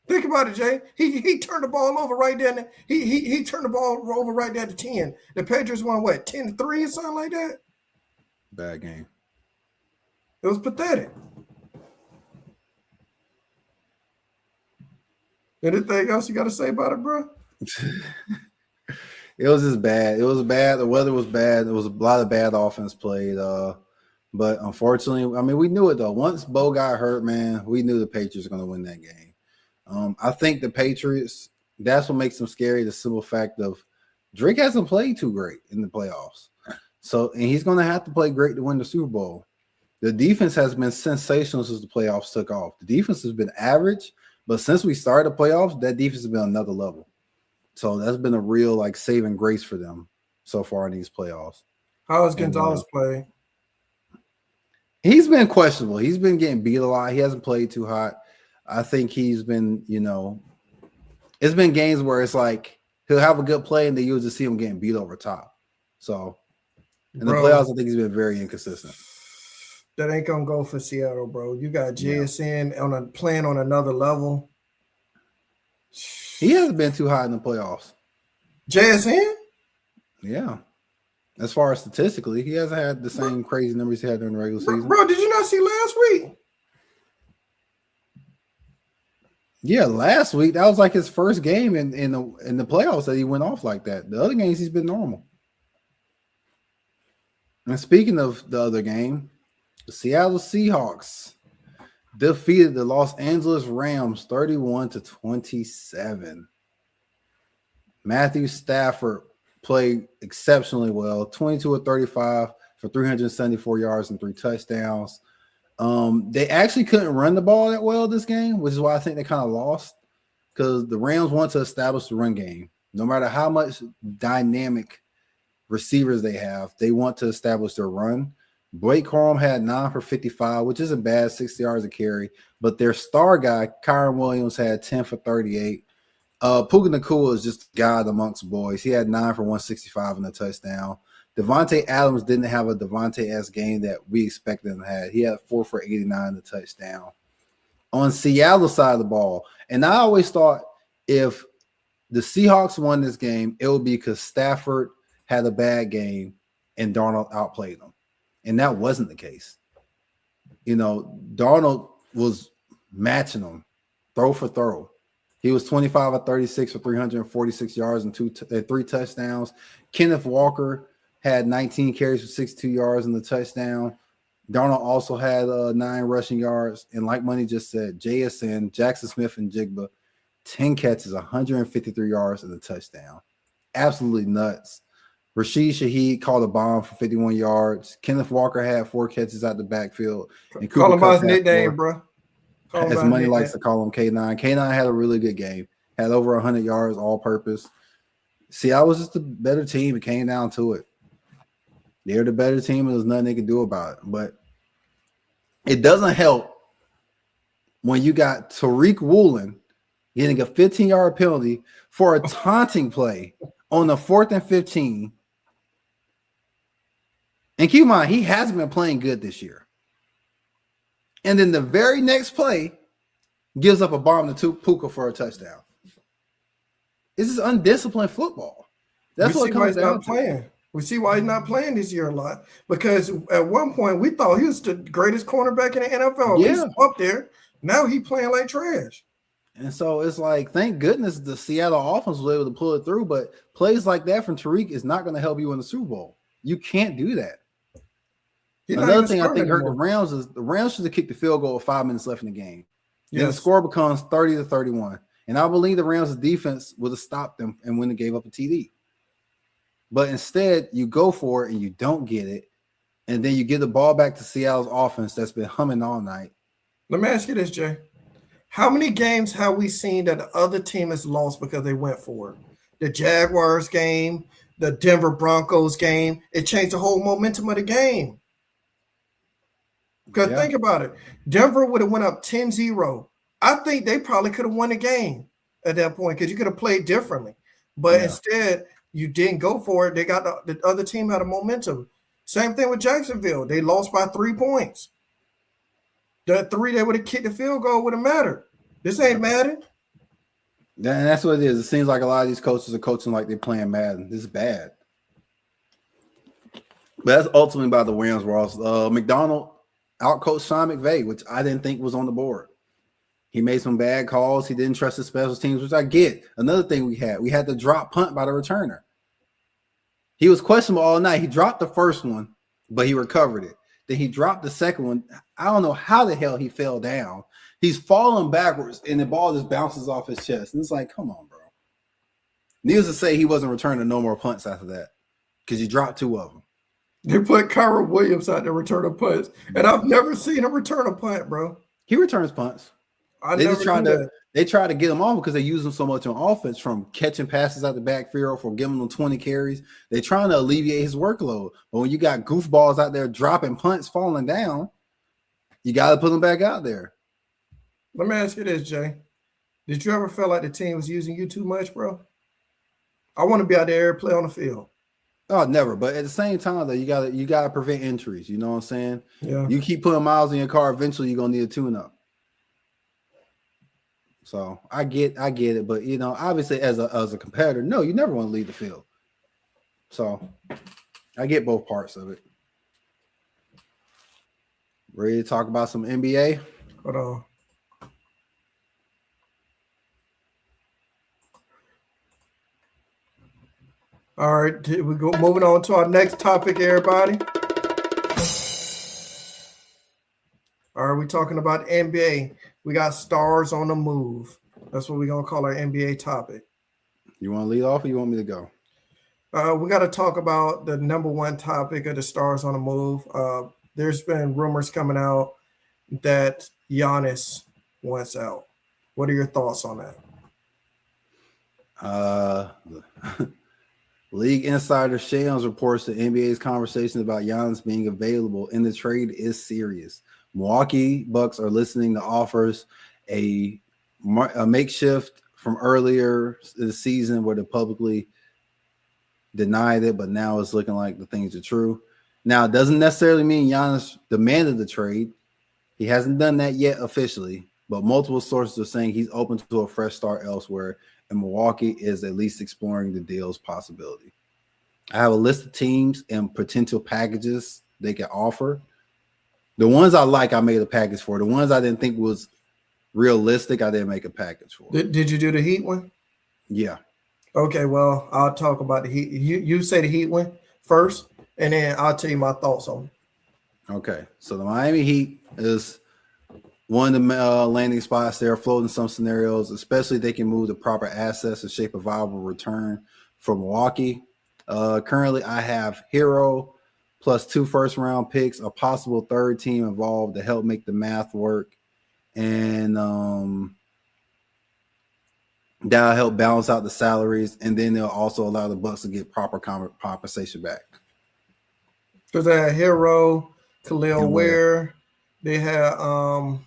Think about it, Jay. He turned the ball over right there. He turned the ball over right there to 10. The Patriots won what, 10-3 or something like that? Bad game. It was pathetic. Anything else you got to say about it, bro? It was just bad. It was bad. The weather was bad. There was a lot of bad offense played. But unfortunately, I mean, we knew it though. Once Bo got hurt, man, we knew the Patriots were going to win that game. I think the Patriots, that's what makes them scary. The simple fact of Drake hasn't played too great in the playoffs. So, and he's going to have to play great to win the Super Bowl. The defense has been sensational since the playoffs took off. The defense has been average, but since we started the playoffs, that defense has been another level. So that's been a real like saving grace for them so far in these playoffs. How has Gonzalez played? He's been questionable. He's been getting beat a lot. He hasn't played too hot. I think he's been, it's been games where it's like he'll have a good play and then you'll just see him getting beat over top. So in the playoffs, I think he's been very inconsistent. That ain't gonna go for Seattle, bro. You got JSN playing on another level. He hasn't been too hot in the playoffs. JSN? Yeah. As far as statistically, he hasn't had the same crazy numbers he had during the regular season. Bro, did you not see last week? Yeah, last week that was like his first game in the playoffs that he went off like that. The other games he's been normal. And speaking of the other game, the Seattle Seahawks defeated the Los Angeles Rams 31-27. Matthew Stafford played exceptionally well, 22 of 35 for 374 yards and 3 touchdowns. They actually couldn't run the ball that well this game, which is why I think they kind of lost, because the Rams want to establish the run game. No matter how much dynamic receivers they have, they want to establish their run. Blake Corum had 9 for 55, which isn't bad, 60 yards a carry. But their star guy, Kyron Williams, had 10 for 38. Puka Nacua is just a god amongst boys. He had 9 for 165 and a touchdown. Devontae Adams didn't have a Devontae-esque game that we expected him to have. He had 4 for 89 and a touchdown. On Seattle's side of the ball, and I always thought if the Seahawks won this game, it would be because Stafford had a bad game and Darnold outplayed him. And that wasn't the case. Darnold was matching them throw for throw. He was 25 of 36 for 346 yards and 3 touchdowns. Kenneth Walker had 19 carries for 62 yards and the touchdown. Darnold also had 9 rushing yards. And like Money just said, JSN, Jackson Smith, and Jigba, 10 catches, 153 yards and a touchdown. Absolutely nuts. Rashid Shaheed called a bomb for 51 yards. Kenneth Walker had 4 catches out the backfield. And call him by his nickname, bro. As Money likes to call him K9. K9 had a really good game. Had over 100 yards all purpose. See, I was just a better team. It came down to it. They're the better team, and there's nothing they can do about it. But it doesn't help when you got Tariq Woolen getting a 15-yard penalty for a taunting play on the 4th and 15. And keep in mind, he hasn't been playing good this year. And then the very next play gives up a bomb to Puka for a touchdown. This is undisciplined football. That's what comes down to. We see why he's not playing this year a lot, because at one point we thought he was the greatest cornerback in the NFL. Yeah. He's up there. Now he's playing like trash. And so it's like, thank goodness the Seattle offense was able to pull it through, but plays like that from Tariq is not going to help you in the Super Bowl. You can't do that. Another thing I think hurt the Rams is the Rams should have kicked the field goal with 5 minutes left in the game. Yes. Then the score becomes 30-31. And I believe the Rams' defense would have stopped them and wouldn't have gave up a TD. But instead, you go for it and you don't get it. And then you give the ball back to Seattle's offense that's been humming all night. Let me ask you this, Jay. How many games have we seen that the other team has lost because they went for it? The Jaguars game, the Denver Broncos game, it changed the whole momentum of the game. Because think about it. Denver would have went up 10-0. I think they probably could have won the game at that point because you could have played differently. But instead, you didn't go for it. They got the other team had a momentum. Same thing with Jacksonville. They lost by 3 points. The 3 they would have kicked the field goal would have mattered. This ain't Madden. And that's what it is. It seems like a lot of these coaches are coaching like they're playing Madden. This is bad. But that's ultimately by the Rams, Ross. McDonald outcoached Sean McVay, which I didn't think was on the board. He made some bad calls. He didn't trust his special teams, which I get. Another thing we had the drop punt by the returner. He was questionable all night. He dropped the first one, but he recovered it. Then he dropped the second one. I don't know how the hell he fell down. He's falling backwards, and the ball just bounces off his chest. And it's like, come on, bro. Needless to say, he wasn't returning no more punts after that because he dropped 2 of them. They put Kyra Williams out to return a punt, and I've never seen him return a punt, bro. He returns punts. They try to get him off because they use him so much on offense, from catching passes out the backfield, from giving him 20 carries. They're trying to alleviate his workload. But when you got goofballs out there dropping punts, falling down, you got to put them back out there. Let me ask you this, Jay. Did you ever feel like the team was using you too much, bro? I want to be out there play on the field. Oh, never. But at the same time, though, you gotta prevent injuries. You know what I'm saying? Yeah. You keep putting miles in your car, eventually you're gonna need a tune-up. So I get it, but obviously as a competitor, no, you never want to leave the field. So I get both parts of it. Ready to talk about some NBA? Hold on. All right, we go moving on to our next topic, everybody. All right, we're talking about NBA. We got stars on the move. That's what we're gonna call our NBA topic. You want to lead off, or you want me to go? We got to talk about the number one topic of the stars on the move. There's been rumors coming out that Giannis wants out. What are your thoughts on that? League insider Shams reports that NBA's conversation about Giannis being available in the trade is serious. Milwaukee Bucks are listening to offers, a makeshift from earlier in the season where they publicly denied it, but now it's looking like the things are true. Now, it doesn't necessarily mean Giannis demanded the trade. He hasn't done that yet officially, but multiple sources are saying he's open to a fresh start elsewhere, and Milwaukee is at least exploring the deal's possibility. I have a list of teams and potential packages they can offer. The ones I like, I made a package for. The ones I didn't think was realistic, I didn't make a package for. Did you do the Heat one? Yeah. Okay, well, I'll talk about the Heat. You say the Heat one first, and then I'll tell you my thoughts on it. Okay, so the Miami Heat is one of the landing spots. They're floating some scenarios, especially if they can move the proper assets and shape a viable return for Milwaukee. Currently, I have Hero plus 2 first-round picks, a possible third team involved to help make the math work. And that'll help balance out the salaries. And then they'll also allow the Bucks to get proper compensation back. Because they had Hero, Khalil Ware. They had other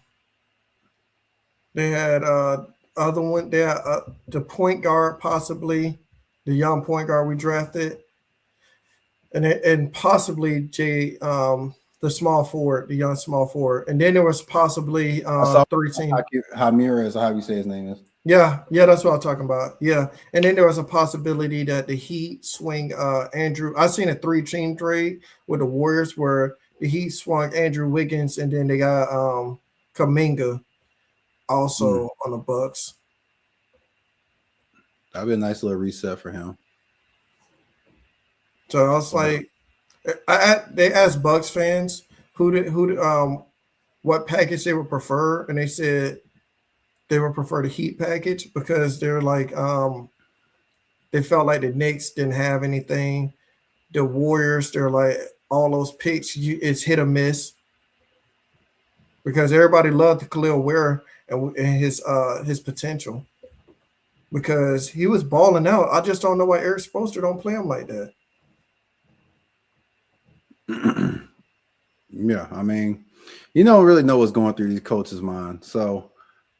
one. They had the point guard, possibly the young point guard we drafted. And possibly the small forward, the young small forward. And then there was possibly 13. Ramirez, or how you say his name is. Yeah, that's what I'm talking about. Yeah. And then there was a possibility that the Heat swing Andrew. I seen a 3-team trade with the Warriors where the Heat swung Andrew Wiggins, and then they got Kuminga also on the Bucks. That'd be a nice little reset for him. So I was like, they asked Bucks fans what package they would prefer, and they said they would prefer the Heat package because they're like they felt like the Knicks didn't have anything. The Warriors, they're like all those picks, it's hit or miss because everybody loved the Khalil Ware and his potential because he was balling out. I just don't know why Eric Spoelstra don't play him like that. Yeah, I mean, you don't really know what's going through these coaches' minds. So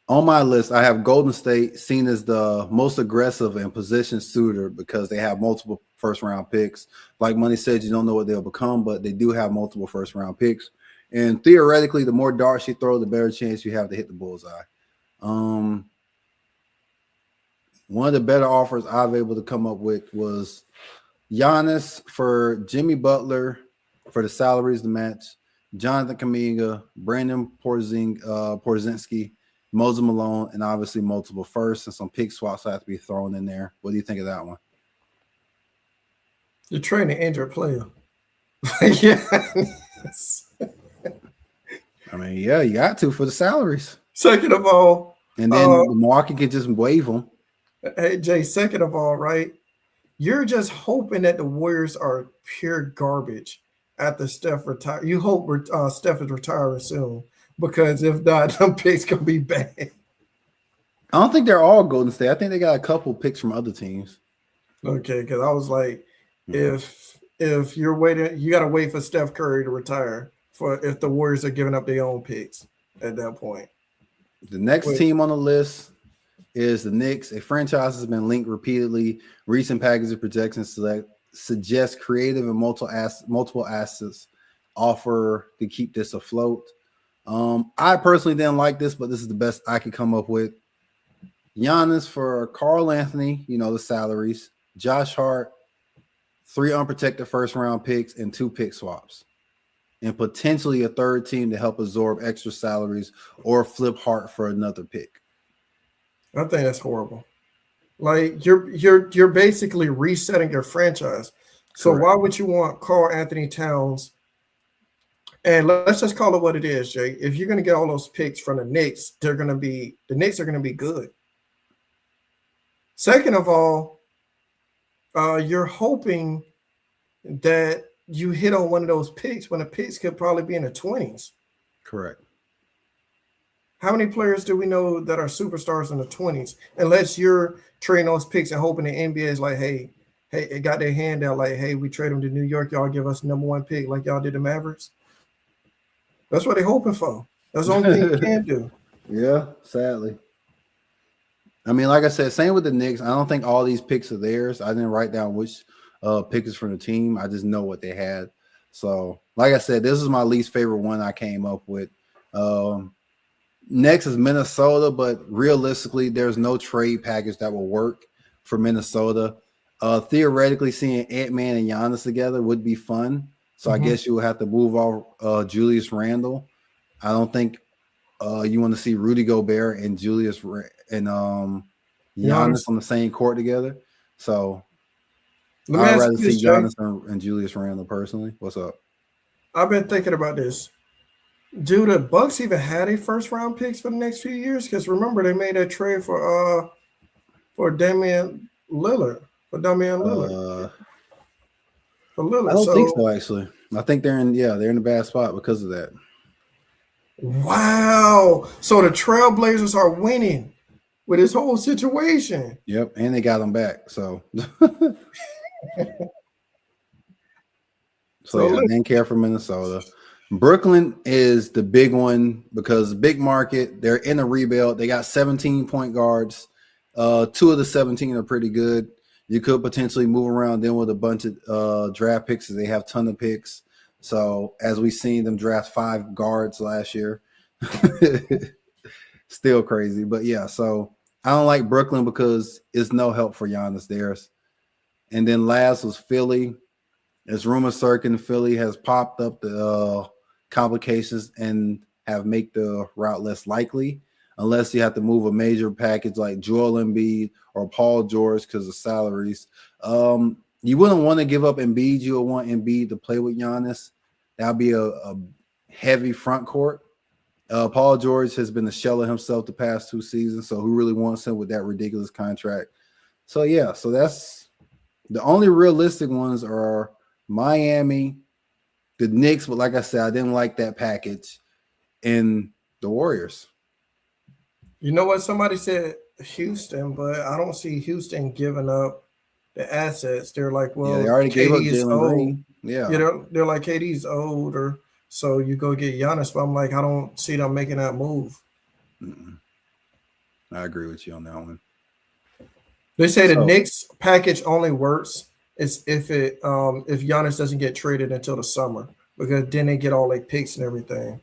on my list, I have Golden State seen as the most aggressive and position suitor because they have multiple first-round picks. Like Money said, you don't know what they'll become, but they do have multiple first-round picks. And theoretically, the more darts you throw, the better chance you have to hit the bullseye. One of the better offers I've able to come up with was Giannis for Jimmy Butler for the salaries to match, Jonathan Kuminga, Brandon Porzingis, Moses Malone, and obviously multiple firsts and some pick swaps have to be thrown in there. What do you think of that one? You're trading an injured player. Yeah. I mean, yeah, you got to for the salaries. Second of all, And then the market can just waive them. hey Jay, second of all, right? You're just hoping that the Warriors are pure garbage after Steph retire. You hope Steph is retiring soon because if not, them picks gonna be bad. I don't think they're all Golden State. I think they got a couple picks from other teams. Okay, because I was like, if you're waiting, you got to wait for Steph Curry to retire for if the Warriors are giving up their own picks at that point. The next team on the list is the Knicks. A franchise has been linked repeatedly. Recent package of projections suggest creative and multiple assets offer to keep this afloat. I personally didn't like this, but this is the best I could come up with. Giannis for Karl Anthony, the salaries. Josh Hart, 3 unprotected first-round picks and 2 pick swaps. And potentially a third team to help absorb extra salaries or flip Hart for another pick. I think that's horrible. Like you're basically resetting your franchise. So Correct. why would you want Karl Anthony Towns? And let's just call it what it is, Jay. If you're going to get all those picks from the Knicks, the Knicks are going to be good. Second of all, you're hoping that you hit on one of those picks when the picks could probably be in the 20s. Correct. How many players do we know that are superstars in the 20s? Unless you're trading those picks and hoping the NBA is like, hey, it got their hand out like, hey, we trade them to New York. Y'all give us #1 pick like y'all did the Mavericks. That's what they're hoping for. That's the only thing you can do. Yeah, sadly. I mean, like I said, same with the Knicks. I don't think all these picks are theirs. I didn't write down which pick is from the team. I just know what they had. So, like I said, this is my least favorite one I came up with. Next is Minnesota, but realistically, there's no trade package that will work for Minnesota. Theoretically, seeing Ant-Man and Giannis together would be fun. So I guess you would have to move off Julius Randle. I don't think you want to see Rudy Gobert and Giannis on the same court together. So I'd rather see Giannis and Julius Randle personally. What's up? I've been thinking about this. Do the Bucks even have a first-round picks for the next few years? Because remember, they made that trade for Damian Lillard. For Lillard. I don't think so, actually. I think they're in a bad spot because of that. Wow. So the Trailblazers are winning with this whole situation. Yep, and they got them back. So I didn't care for Minnesota. Brooklyn is the big one because big market. They're in a rebuild. They got 17 point guards. 2 of the 17 are pretty good. You could potentially move around them with a bunch of draft picks because they have a ton of picks. So as we've seen them draft 5 guards last year, still crazy. But yeah, so I don't like Brooklyn because it's no help for Giannis there. And then last was Philly. As rumor circling, Philly has popped up the complications and have made the route less likely unless you have to move a major package like Joel Embiid or Paul George because of salaries. You wouldn't want to give up Embiid. You would want Embiid to play with Giannis. That would be a heavy front court. Paul George has been a shell of himself the past 2 seasons, so who really wants him with that ridiculous contract? So, yeah, so that's the only realistic ones are Miami, the Knicks, but like I said, I didn't like that package, and the Warriors. You know what? Somebody said Houston, but I don't see Houston giving up the assets. They're like, well, they already gave up Jalen Green. Yeah, they're like KD's older, so you go get Giannis. But I'm like, I don't see them making that move. I agree with you on that one. They say the Knicks package only works is if Giannis doesn't get traded until the summer because then they get all their picks and everything.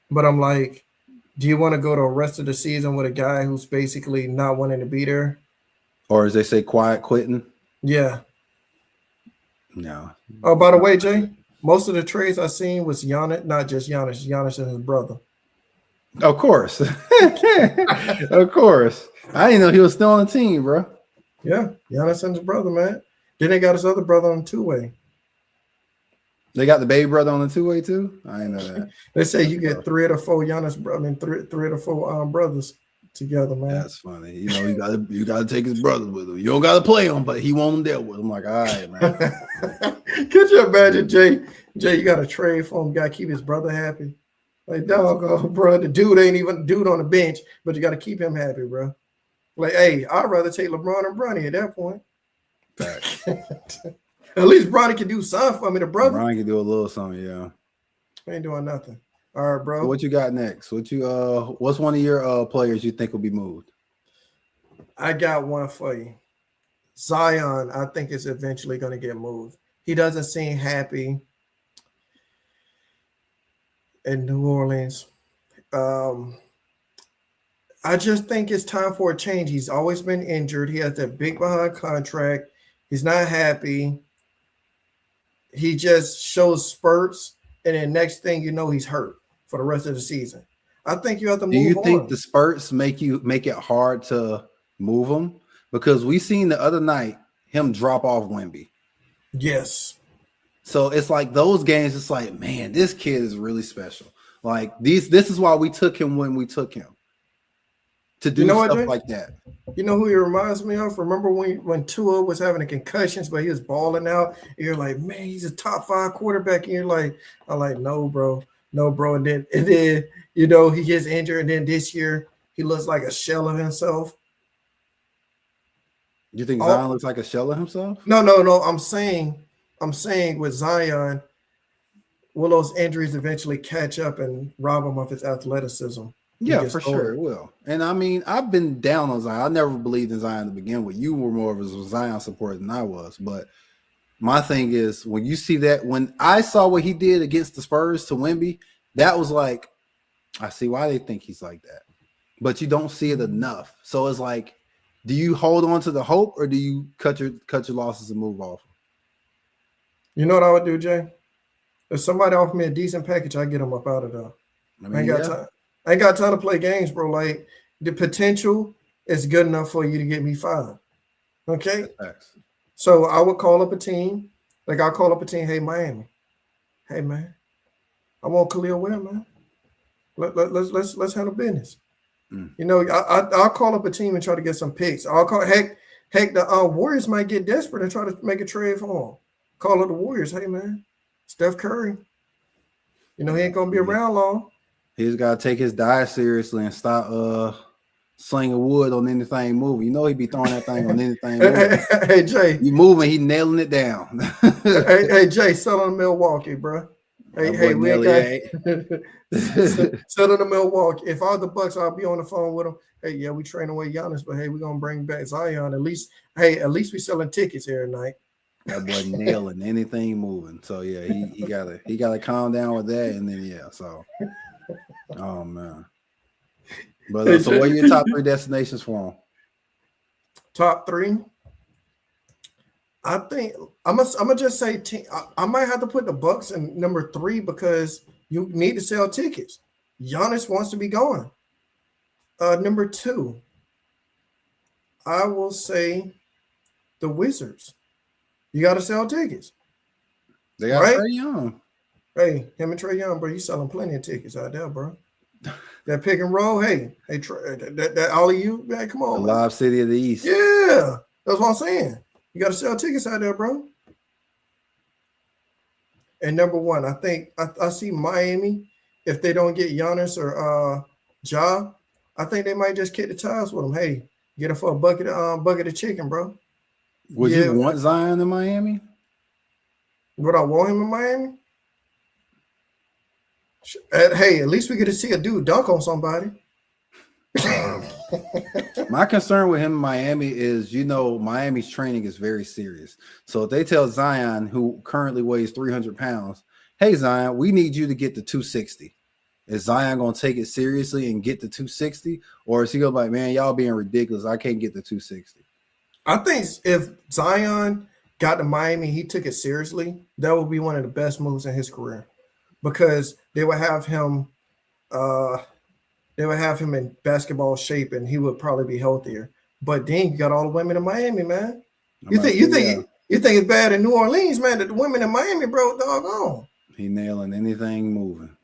But I'm like, do you want to go the rest of the season with a guy who's basically not wanting to be there? Or as they say, quiet quitting? Yeah. No. Oh, by the way, Jay, most of the trades I seen was Giannis, not just Giannis, Giannis and his brother. Of course. Of course. I didn't know he was still on the team, bro. Yeah, Giannis and his brother, man. Then they got his other brother on two-way. They got the baby brother on the two-way too. I didn't know that. They say you get three of the four three of the four brothers together, man. That's funny. You know, you gotta take his brothers with him. You don't gotta play him, but he want them there with him. Like, all right, man. Could you imagine, Jay? You got to trade for him. You got to keep his brother happy. Like, dog, bro, the dude ain't even dude on the bench, but you got to keep him happy, bro. Like, hey, I'd rather take LeBron and Bronny at that point. At least Bronny can do something for me. The brother. Bronny can do a little something, yeah. Ain't doing nothing. All right, bro. So what you got next? What's one of your players you think will be moved? I got one for you. Zion, I think, is eventually going to get moved. He doesn't seem happy in New Orleans. I just think it's time for a change. He's always been injured. He has that big behind contract. He's not happy. He just shows spurts, and then next thing you know, he's hurt for the rest of the season. I think you have to move on. Do you think the spurts make it hard to move him? Because we seen the other night him drop off Wemby. Yes. So it's like those games, it's like, man, this kid is really special. Like this is why we took him when we took him. To do stuff like that. You know who he reminds me of? Remember when Tua was having the concussions, but he was balling out? And you're like, man, he's a top 5 quarterback. And you're like, I'm like, no, bro. And then you know, he gets injured, and then this year he looks like a shell of himself. You think Zion looks like a shell of himself? No. I'm saying with Zion, will those injuries eventually catch up and rob him of his athleticism? Yeah, for sure it will. And I mean, I've been down on Zion. I never believed in Zion to begin with. You were more of a Zion supporter than I was. But my thing is, when you see that, when I saw what he did against the Spurs to Wemby, that was like, I see why they think he's like that. But you don't see it enough. So it's like, do you hold on to the hope, or do you cut your losses and move off? You know what I would do, Jay? If somebody offered me a decent package, I'd get them up out of there. I ain't got time to play games, bro. Like, the potential is good enough for you to get me fired. Okay? So I would call up a team. Like, I'll call up a team, hey, Miami. Hey, man. I want Khalil Ware, man. Let's handle business. You know, I'll call up a team and try to get some picks. I'll call heck the Warriors might get desperate and try to make a trade for him. Call up the Warriors, hey man, Steph Curry. You know he ain't gonna be around long. He's got to take his diet seriously and stop slinging wood on anything moving. You know he be throwing that thing on anything moving. Hey Jay, you moving, he nailing it down. hey Jay, sell on Milwaukee, bro. Hey, we ain't got sell on Milwaukee. If I was the Bucks, I'll be on the phone with them. Hey, yeah, we train away Giannis, but hey, we're gonna bring back Zion. At least we selling tickets here tonight. That boy nailing anything moving. So yeah, he gotta calm down with that, and then yeah. So, oh man. But so, what are your top 3 destinations for him? Top 3. I think I'm gonna just say I might have to put the Bucks in number 3 because you need to sell tickets. Giannis wants to be going. Number 2, I will say the Wizards. You got to sell tickets. They got Trae Young. Hey, him and Trae Young, bro. You selling plenty of tickets out there, bro. That pick and roll, hey, that alley-oop, man, come on. The Lob City of the East. Yeah, that's what I'm saying. You got to sell tickets out there, bro. And number 1, I think I see Miami. If they don't get Giannis or Ja, I think they might just kick the tires with them. Hey, get it for a bucket of chicken, bro. Would you want Zion in Miami? Would I want him in Miami? Hey, at least we get to see a dude dunk on somebody. My concern with him in Miami is, Miami's training is very serious. So if they tell Zion, who currently weighs 300 pounds, hey, Zion, we need you to get to 260. Is Zion going to take it seriously and get to 260? Or is he going to be like, man, y'all being ridiculous. I can't get to 260. I think if Zion got to Miami, he took it seriously, that would be one of the best moves in his career because they would have him in basketball shape and he would probably be healthier. But then you got all the women in Miami, man. You think You think it's bad in New Orleans, man? That the women in Miami broke doggone. He nailing anything moving.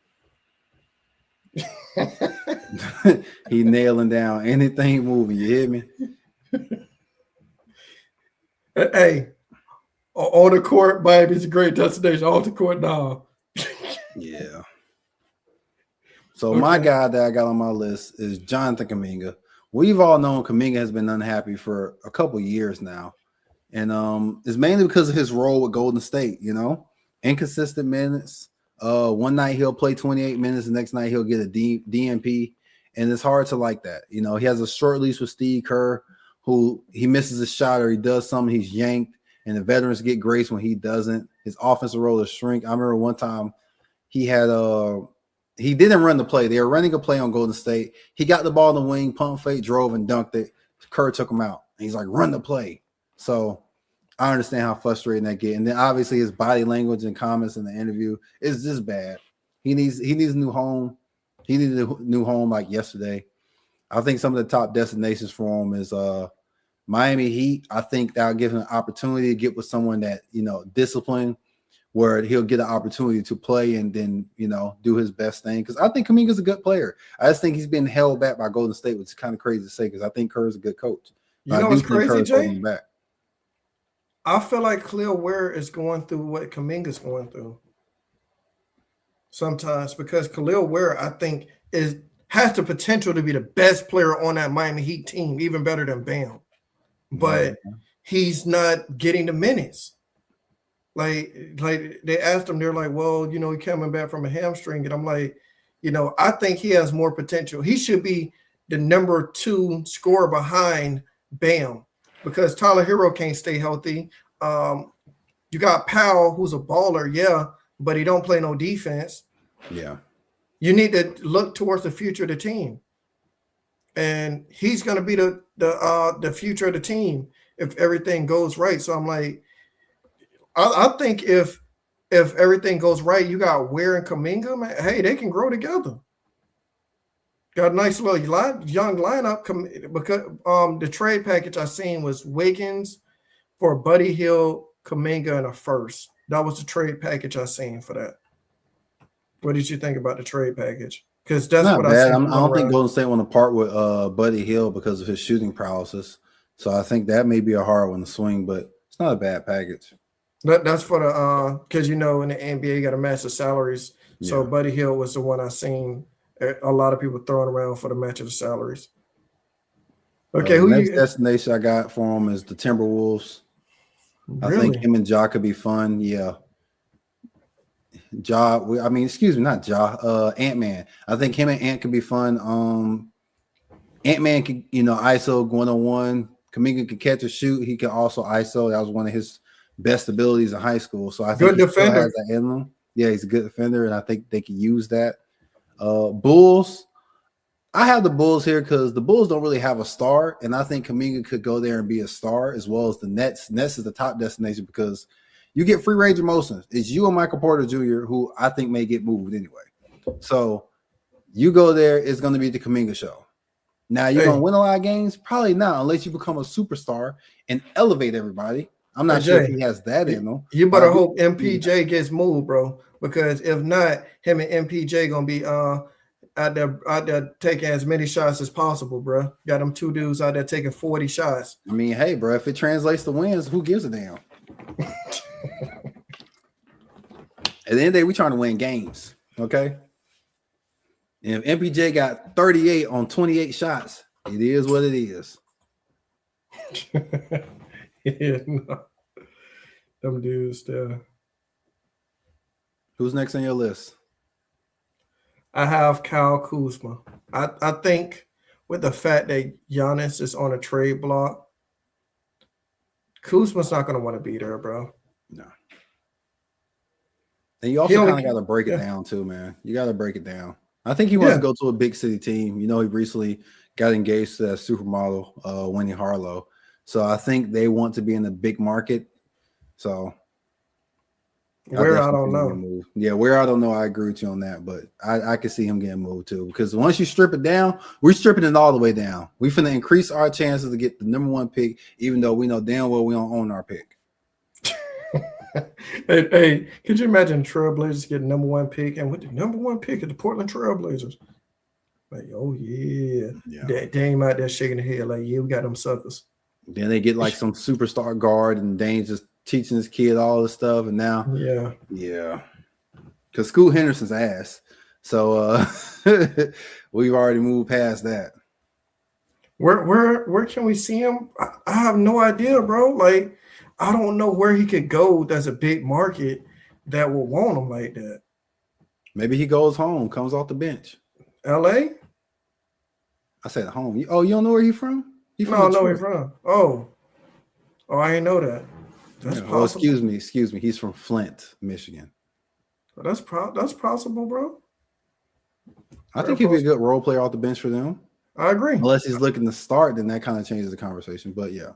He nailing down anything moving. You hear me? Hey, on the court, Miami's a great destination. On the court, now. Yeah. So my guy that I got on my list is Jonathan Kuminga. We've all known Kuminga has been unhappy for a couple years now. And it's mainly because of his role with Golden State, inconsistent minutes. One night he'll play 28 minutes, the next night he'll get a DNP. And it's hard to like that. He has a short leash with Steve Kerr, who he misses a shot or he does something, he's yanked, and the veterans get grace when he doesn't. His offensive role is shrink. I remember one time he didn't run the play. They were running a play on Golden State. He got the ball in the wing, pump fake, drove, and dunked it. Kerr took him out. And he's like, run the play. So I understand how frustrating that get. And then obviously his body language and comments in the interview is just bad. He needs a new home. He needed a new home like yesterday. I think some of the top destinations for him is Miami Heat. I think that'll give him an opportunity to get with someone that, disciplined, where he'll get an opportunity to play and then, do his best thing. Because I think Kuminga's a good player. I just think he's been held back by Golden State, which is kind of crazy to say because I think Kerr's a good coach. You know what's crazy, Jay? I feel like Khalil Ware is going through what Kuminga's going through sometimes because Khalil Ware, I think, has the potential to be the best player on that Miami Heat team, even better than Bam. But he's not getting the minutes. Like they asked him, they're like, well, he's coming back from a hamstring. And I'm like, I think he has more potential. He should be the number 2 scorer behind Bam because Tyler Hero can't stay healthy. You got Powell, who's a baller, but he don't play no defense. Yeah. You need to look towards the future of the team. And he's going to be the future of the team if everything goes right. So I'm like, I think if everything goes right, you got Ware and Kuminga, man, hey, they can grow together. Got a nice little young lineup because the trade package I seen was Wiggins for Buddy Hield, Kuminga, and a first. That was the trade package I seen for that. What did you think about the trade package? Because that's not what bad. I don't think Golden State want to part with Buddy Hield because of his shooting paralysis. So I think that may be a hard one to swing, but it's not a bad package. That's for the because in the NBA you got to match the salaries. Yeah. So Buddy Hield was the one I seen a lot of people throwing around for the match of the salaries. Okay, who next destination I got for him is the Timberwolves. Really? I think him and Ja could be fun. Yeah. Ant-Man. I think him and Ant could be fun. Ant-Man can, ISO 1-on-1. Kuminga can catch or shoot. He can also ISO. That was one of his best abilities in high school. So I think good defender. Has that in him. Yeah, he's a good defender, and I think they can use that. Bulls. I have the Bulls here because the Bulls don't really have a star, and I think Kuminga could go there and be a star as well as the Nets. Nets is the top destination because you get free range of motions. It's you and Michael Porter Jr., who I think may get moved anyway. So you go there, it's going to be the Kuminga show. Now, you're going to win a lot of games? Probably not, unless you become a superstar and elevate everybody. I'm not sure if he has that in him. You better hope MPJ gets moved, bro, because if not, him and MPJ going to be out there taking as many shots as possible, bro. Got them 2 dudes out there taking 40 shots. I mean, hey, bro, if it translates to wins, who gives a damn? At the end of the day, we're trying to win games, okay? And if MPJ got 38 on 28 shots, it is what it is. Yeah, no. Them dudes there. Who's next on your list? I have Kyle Kuzma. I think with the fact that Giannis is on a trade block, Kuzma's not going to want to be there, bro. No. And you also kind of got to break it down too, man. You got to break it down. I think he wants to go to a big city team. He recently got engaged to that supermodel, Winnie Harlow. So I think they want to be in a big market. So where I don't know. Yeah, where I don't know. I agree with you on that, but I can see him getting moved too. Because once you strip it down, we're stripping it all the way down. We're finna increase our chances to get the number 1 pick, even though we know damn well we don't own our pick. Hey, could you imagine Trailblazers getting number one pick and with the number one pick at the Portland Trailblazers? Like, oh yeah. Yeah. Dame out there shaking the head like, yeah, we got them suckers. Then they get like some superstar guard, and Dane's just teaching his kid all this stuff. And now, yeah, because Scoot Henderson's ass. So we've already moved past that. Where can we see him? I have no idea, bro. Like, I don't know where he could go. That's a big market that will want him like that. Maybe he goes home, comes off the bench. LA? I said home. You don't know where he's from? No, I know where he's from. Oh, I didn't know that. That's possible. Oh, excuse me. He's from Flint, Michigan. That's possible, bro. I think he'd be a good role player off the bench for them. I agree. Unless he's looking to start, then that kind of changes the conversation. But yeah.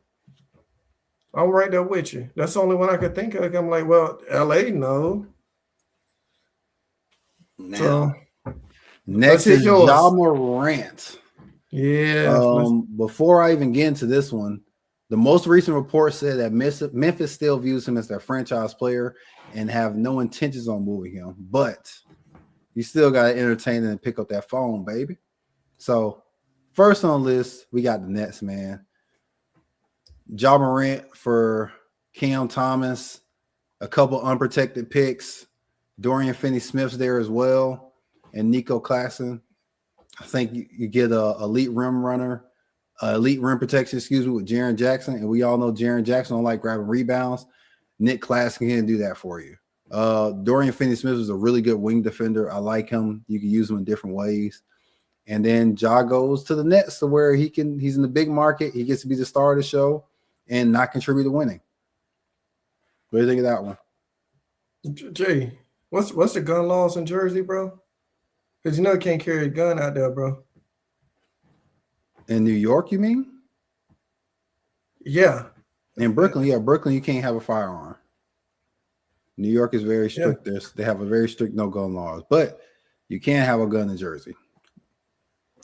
I'm right there with you. That's the only one I could think of. I'm like, well, LA, no. Now, so, next is Ja Morant. Yeah. Before I even get into this one, the most recent report said that Memphis still views him as their franchise player and have no intentions on moving him. But you still got to entertain and pick up that phone, baby. So first on the list, we got the Nets, man. Ja Morant for Cam Thomas, a couple unprotected picks. Dorian Finney-Smith's there as well, and Nico Claxton. I think you get a elite rim runner, elite rim protection, with Jaren Jackson. And we all know Jaren Jackson don't like grabbing rebounds. Nick Claxton can do that for you. Dorian Finney-Smith is a really good wing defender. I like him. You can use him in different ways. And then Ja goes to the Nets to where he's in the big market. He gets to be the star of the show and not contribute to winning. What do you think of that one? Jay, what's the gun laws in Jersey, bro? Because you can't carry a gun out there, bro. In New York, you mean? Yeah. In Brooklyn, Brooklyn, you can't have a firearm. New York is very strict. Yeah. They have a very strict no-gun laws, but you can't have a gun in Jersey.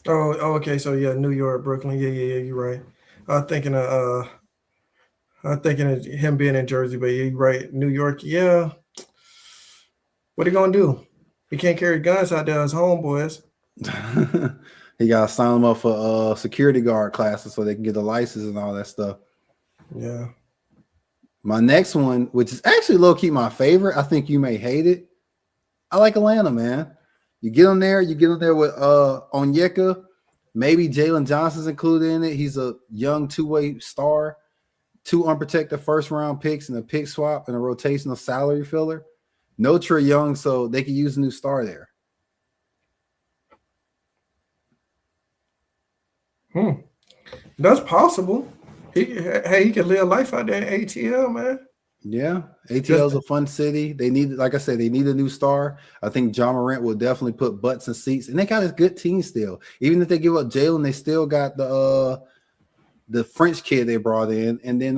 Oh, okay. So yeah, New York, Brooklyn. Yeah. You're right. I'm thinking of him being in Jersey, but you're right. New York, yeah. What are you gonna do? He can't carry guns out there as homeboys. He got to sign them up for security guard classes so they can get the license and all that stuff. Yeah. My next one, which is actually low-key my favorite, I think you may hate it. I like Atlanta, man. You get on there with Onyeka. Maybe Jalen Johnson's included in it. He's a young two-way star, 2 unprotected first-round picks and a pick swap and a rotational salary filler. No Trae Young, so they could use a new star there. That's possible. He can live life out there in ATL, man. Yeah, ATL is a fun city. They need, like I said, they need a new star. I think Ja Morant will definitely put butts in seats, and they got a good team still. Even if they give up Jalen, they still got the French kid they brought in, and then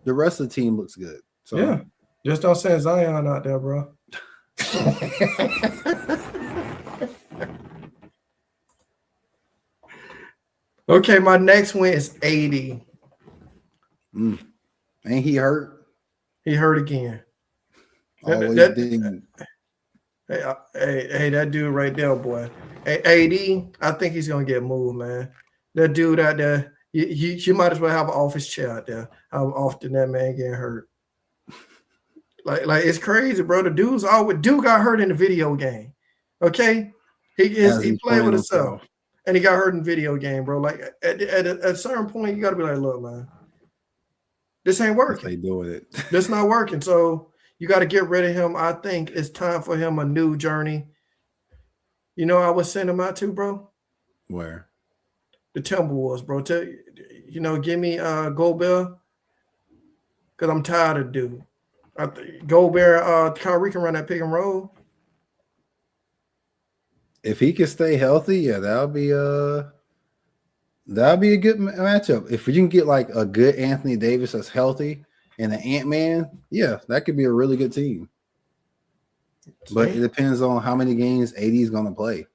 the rest of the team looks good. So yeah, just don't send Zion out there, bro. Okay, my next one is 80. Ain't he hurt? He hurt again. Hey, that dude right there, boy. AD, I think he's gonna get moved, man. That dude out there, you might as well have an office chair out there. How often that man getting hurt? Like it's crazy, bro. The dude got hurt in the video game. Okay, he played with himself, and he got hurt in the video game, bro. Like at a certain point, you got to be like, look, man, this ain't working. They doing it. This not working. So you got to get rid of him. I think it's time for him a new journey. You know, I would send him out to, bro. Where? The Timberwolves, bro. Give me Gobert, because I'm tired of dude. Gobert, Kyrie can run that pick and roll. If he can stay healthy, yeah, that'll be a good matchup. If you can get like a good Anthony Davis that's healthy and an Ant-Man, yeah, that could be a really good team. But it depends on how many games AD is going to play.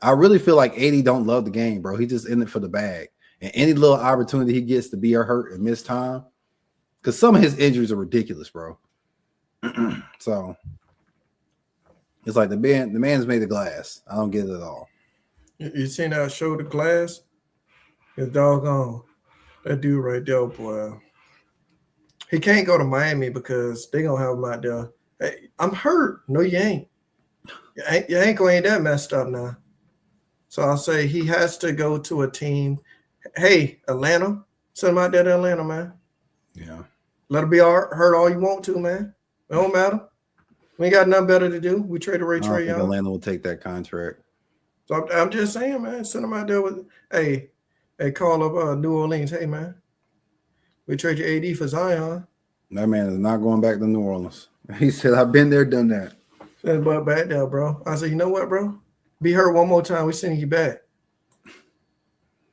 I really feel like AD don't love the game, bro. He just in it for the bag. And any little opportunity he gets to be hurt and miss time, because some of his injuries are ridiculous, bro. So it's like the man's made of glass. I don't get it at all. You seen that show, The Glass? It's doggone. That dude right there, boy. He can't go to Miami because they gonna have him out there. Hey, I'm hurt. No, you ain't. Your ankle ain't that messed up now. So I'll say he has to go to a team. Hey, Atlanta, send him out there to Atlanta, man. Yeah. Let him be hurt all you want to, man. It don't matter. We ain't got nothing better to do. We traded Ray I don't Trey think Young. Atlanta will take that contract. So I'm just saying, man, send him out there with, hey, call up New Orleans. Hey, man, we trade your AD for Zion. That man is not going back to New Orleans. He said, I've been there, done that. But back there, bro. I said, you know what, bro? Be hurt one more time, we sending you back.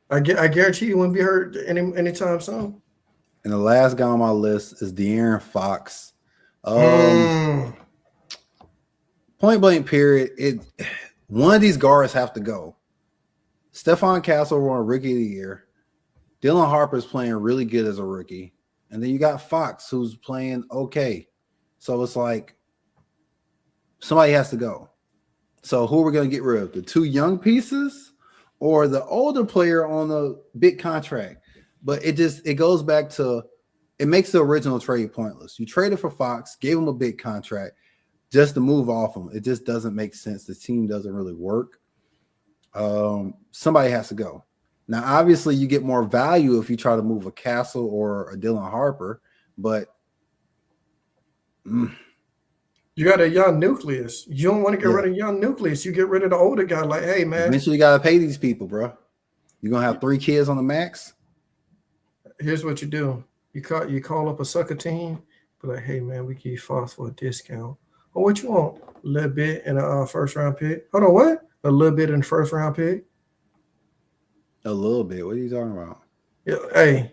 I guarantee you wouldn't be hurt anytime soon. And the last guy on my list is De'Aaron Fox. Point blank period. One of these guards have to go. Stephon Castle won Rookie of the Year. Dylan Harper's playing really good as a rookie. And then you got Fox, who's playing okay. So it's like somebody has to go. So who are we going to get rid of? The two young pieces or the older player on the big contract? But it goes back to, it makes the original trade pointless. You traded for Fox, gave him a big contract just to move off him. It just doesn't make sense. The team doesn't really work. Somebody has to go. Now, obviously, you get more value if you try to move a Castle or a Dylan Harper, but you got a young nucleus. You don't want to get rid of young nucleus. You get rid of the older guy. Like, hey, man. Eventually, you got to pay these people, bro. You're going to have 3 kids on the max? Here's what you do. You call up a sucker team, be like, hey, man, we give you Fox for a discount. Oh, what you want? A little bit in a first-round pick. Hold on, what? A little bit in the first-round pick? A little bit. What are you talking about? Yeah, hey,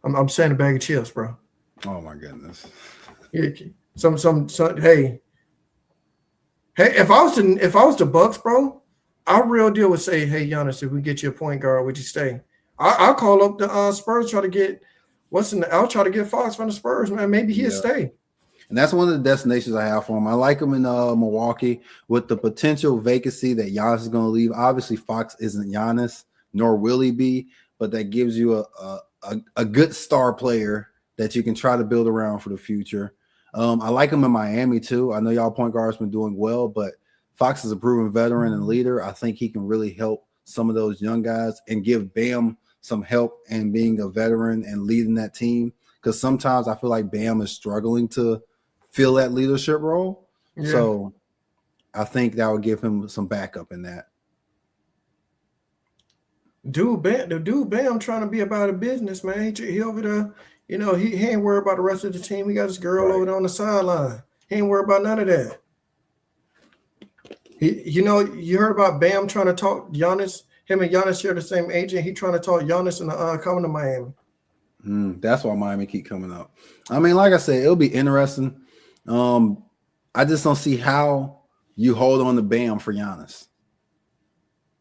I'm saying a bag of chips, bro. Oh, my goodness. Yeah, some hey, if I was the Bucks, bro, our real deal would say, hey, Giannis, if we get you a point guard, would you stay? I'll call up the Spurs, try to get I'll try to get Fox from the Spurs, man. Maybe he'll stay. And that's one of the destinations I have for him. I like him in Milwaukee with the potential vacancy that Giannis is going to leave. Obviously, Fox isn't Giannis, nor will he be, but that gives you a good star player that you can try to build around for the future. I like him in Miami too. I know y'all point guards been doing well, but Fox is a proven veteran and leader. I think he can really help some of those young guys and give Bam some help in being a veteran and leading that team. Because sometimes I feel like Bam is struggling to fill that leadership role. Yeah. So I think that would give him some backup in that. The dude Bam trying to be about a business, man. He over there, you know, he ain't worried about the rest of the team. He got his girl over there on the sideline. He ain't worried about none of that. You heard about Bam trying to talk Giannis. Him and Giannis share the same agent. He trying to talk Giannis into coming to Miami. That's why Miami keep coming up. I mean, like I said, it'll be interesting. I just don't see how you hold on to Bam for Giannis.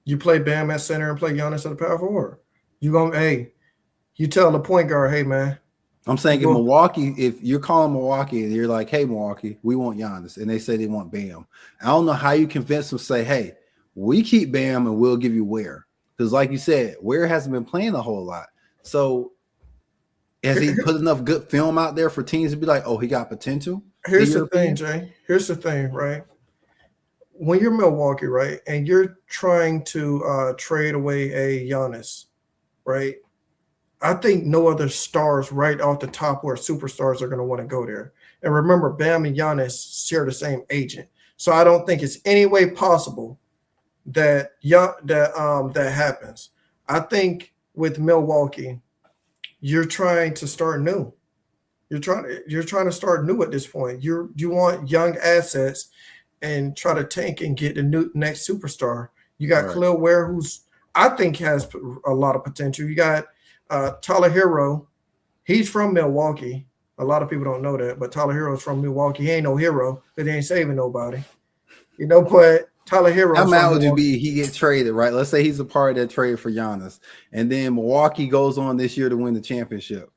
You play Bam at center and play Giannis at the power forward. You tell the point guard, hey, man. I'm saying in Milwaukee, if you're calling Milwaukee and you're like, hey, Milwaukee, we want Giannis, and they say they want Bam. I don't know how you convince them to say, hey, we keep Bam and we'll give you Ware. Because like you said, Ware hasn't been playing a whole lot. So has he put enough good film out there for teams to be like, oh, he got potential? Here's the thing, Jay. Here's the thing, right? When you're Milwaukee, right, and you're trying to trade away a Giannis, right, I think no other stars right off the top where superstars are going to want to go there. And remember, Bam and Giannis share the same agent. So I don't think it's any way possible that happens. I think with Milwaukee, you're trying to start new. You're trying to start new at this point. You want young assets and try to tank and get the next superstar. You got Khalil Ware, who's I think has a lot of potential. You got Tyler Hero. He's from Milwaukee. A lot of people don't know that, but Tyler Hero's from Milwaukee. He ain't no hero because he ain't saving nobody. You know, but Tyler Hero. How mad would you be he get traded, right? Let's say he's a part of that trade for Giannis, and then Milwaukee goes on this year to win the championship.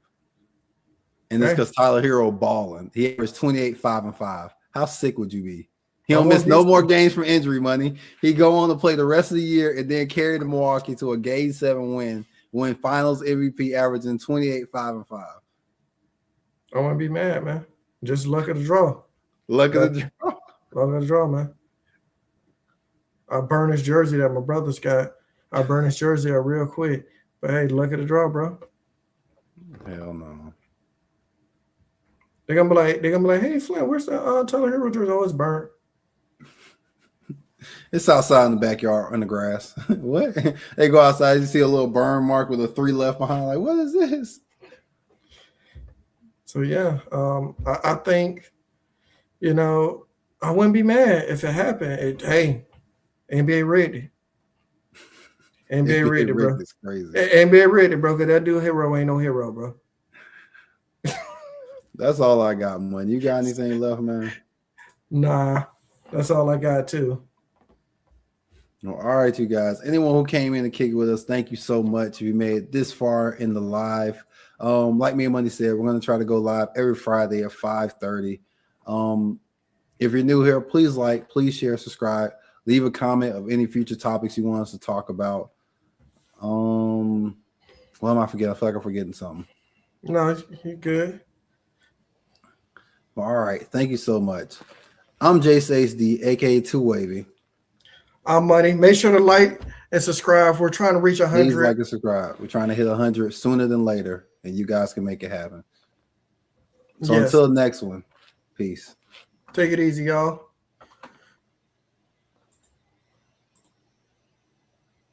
And it's because Tyler Hero balling. He averaged 28, 5, and 5. How sick would you be? He I don't won't miss be no more sick. games from injury money. He go on to play the rest of the year and then carry the Milwaukee to a Game 7 win Finals MVP, averaging 28, 5, and 5. I wouldn't be mad, man. Just luck of the draw. Look at the draw. Luck of the draw, man. I burn his jersey that my brother's got. I burn his jersey out real quick. But hey, luck of the draw, bro. Hell no. They're gonna be like, hey Flint, where's the Tyler Hero jersey? Oh, it's burnt. It's outside in the backyard on the grass. What? They go outside, you see a little burn mark with a 3 left behind. Like, what is this? So yeah, I think, I wouldn't be mad if it happened. Hey, NBA ready. NBA ready, bro. It's crazy. NBA ready, bro. Cause that dude Hero ain't no hero, bro. That's all I got, man. You got anything left, man? Nah, that's all I got too. Well, all right, you guys. Anyone who came in and kicked with us, thank you so much. If you made it this far in the live, like me and Money said, we're going to try to go live every Friday at 5:30. If you're new here, please like, please share, subscribe, leave a comment of any future topics you want us to talk about. What am I forgetting? I feel like I'm forgetting something. No, you good. All right, thank you so much. I'm Jace HD, aka Two Wavy. I'm Money. Make sure to like and subscribe. We're trying to reach 100. Please like and subscribe. We're trying to hit 100 sooner than later, and you guys can make it happen. So Yes. until next one, peace. Take it easy, y'all.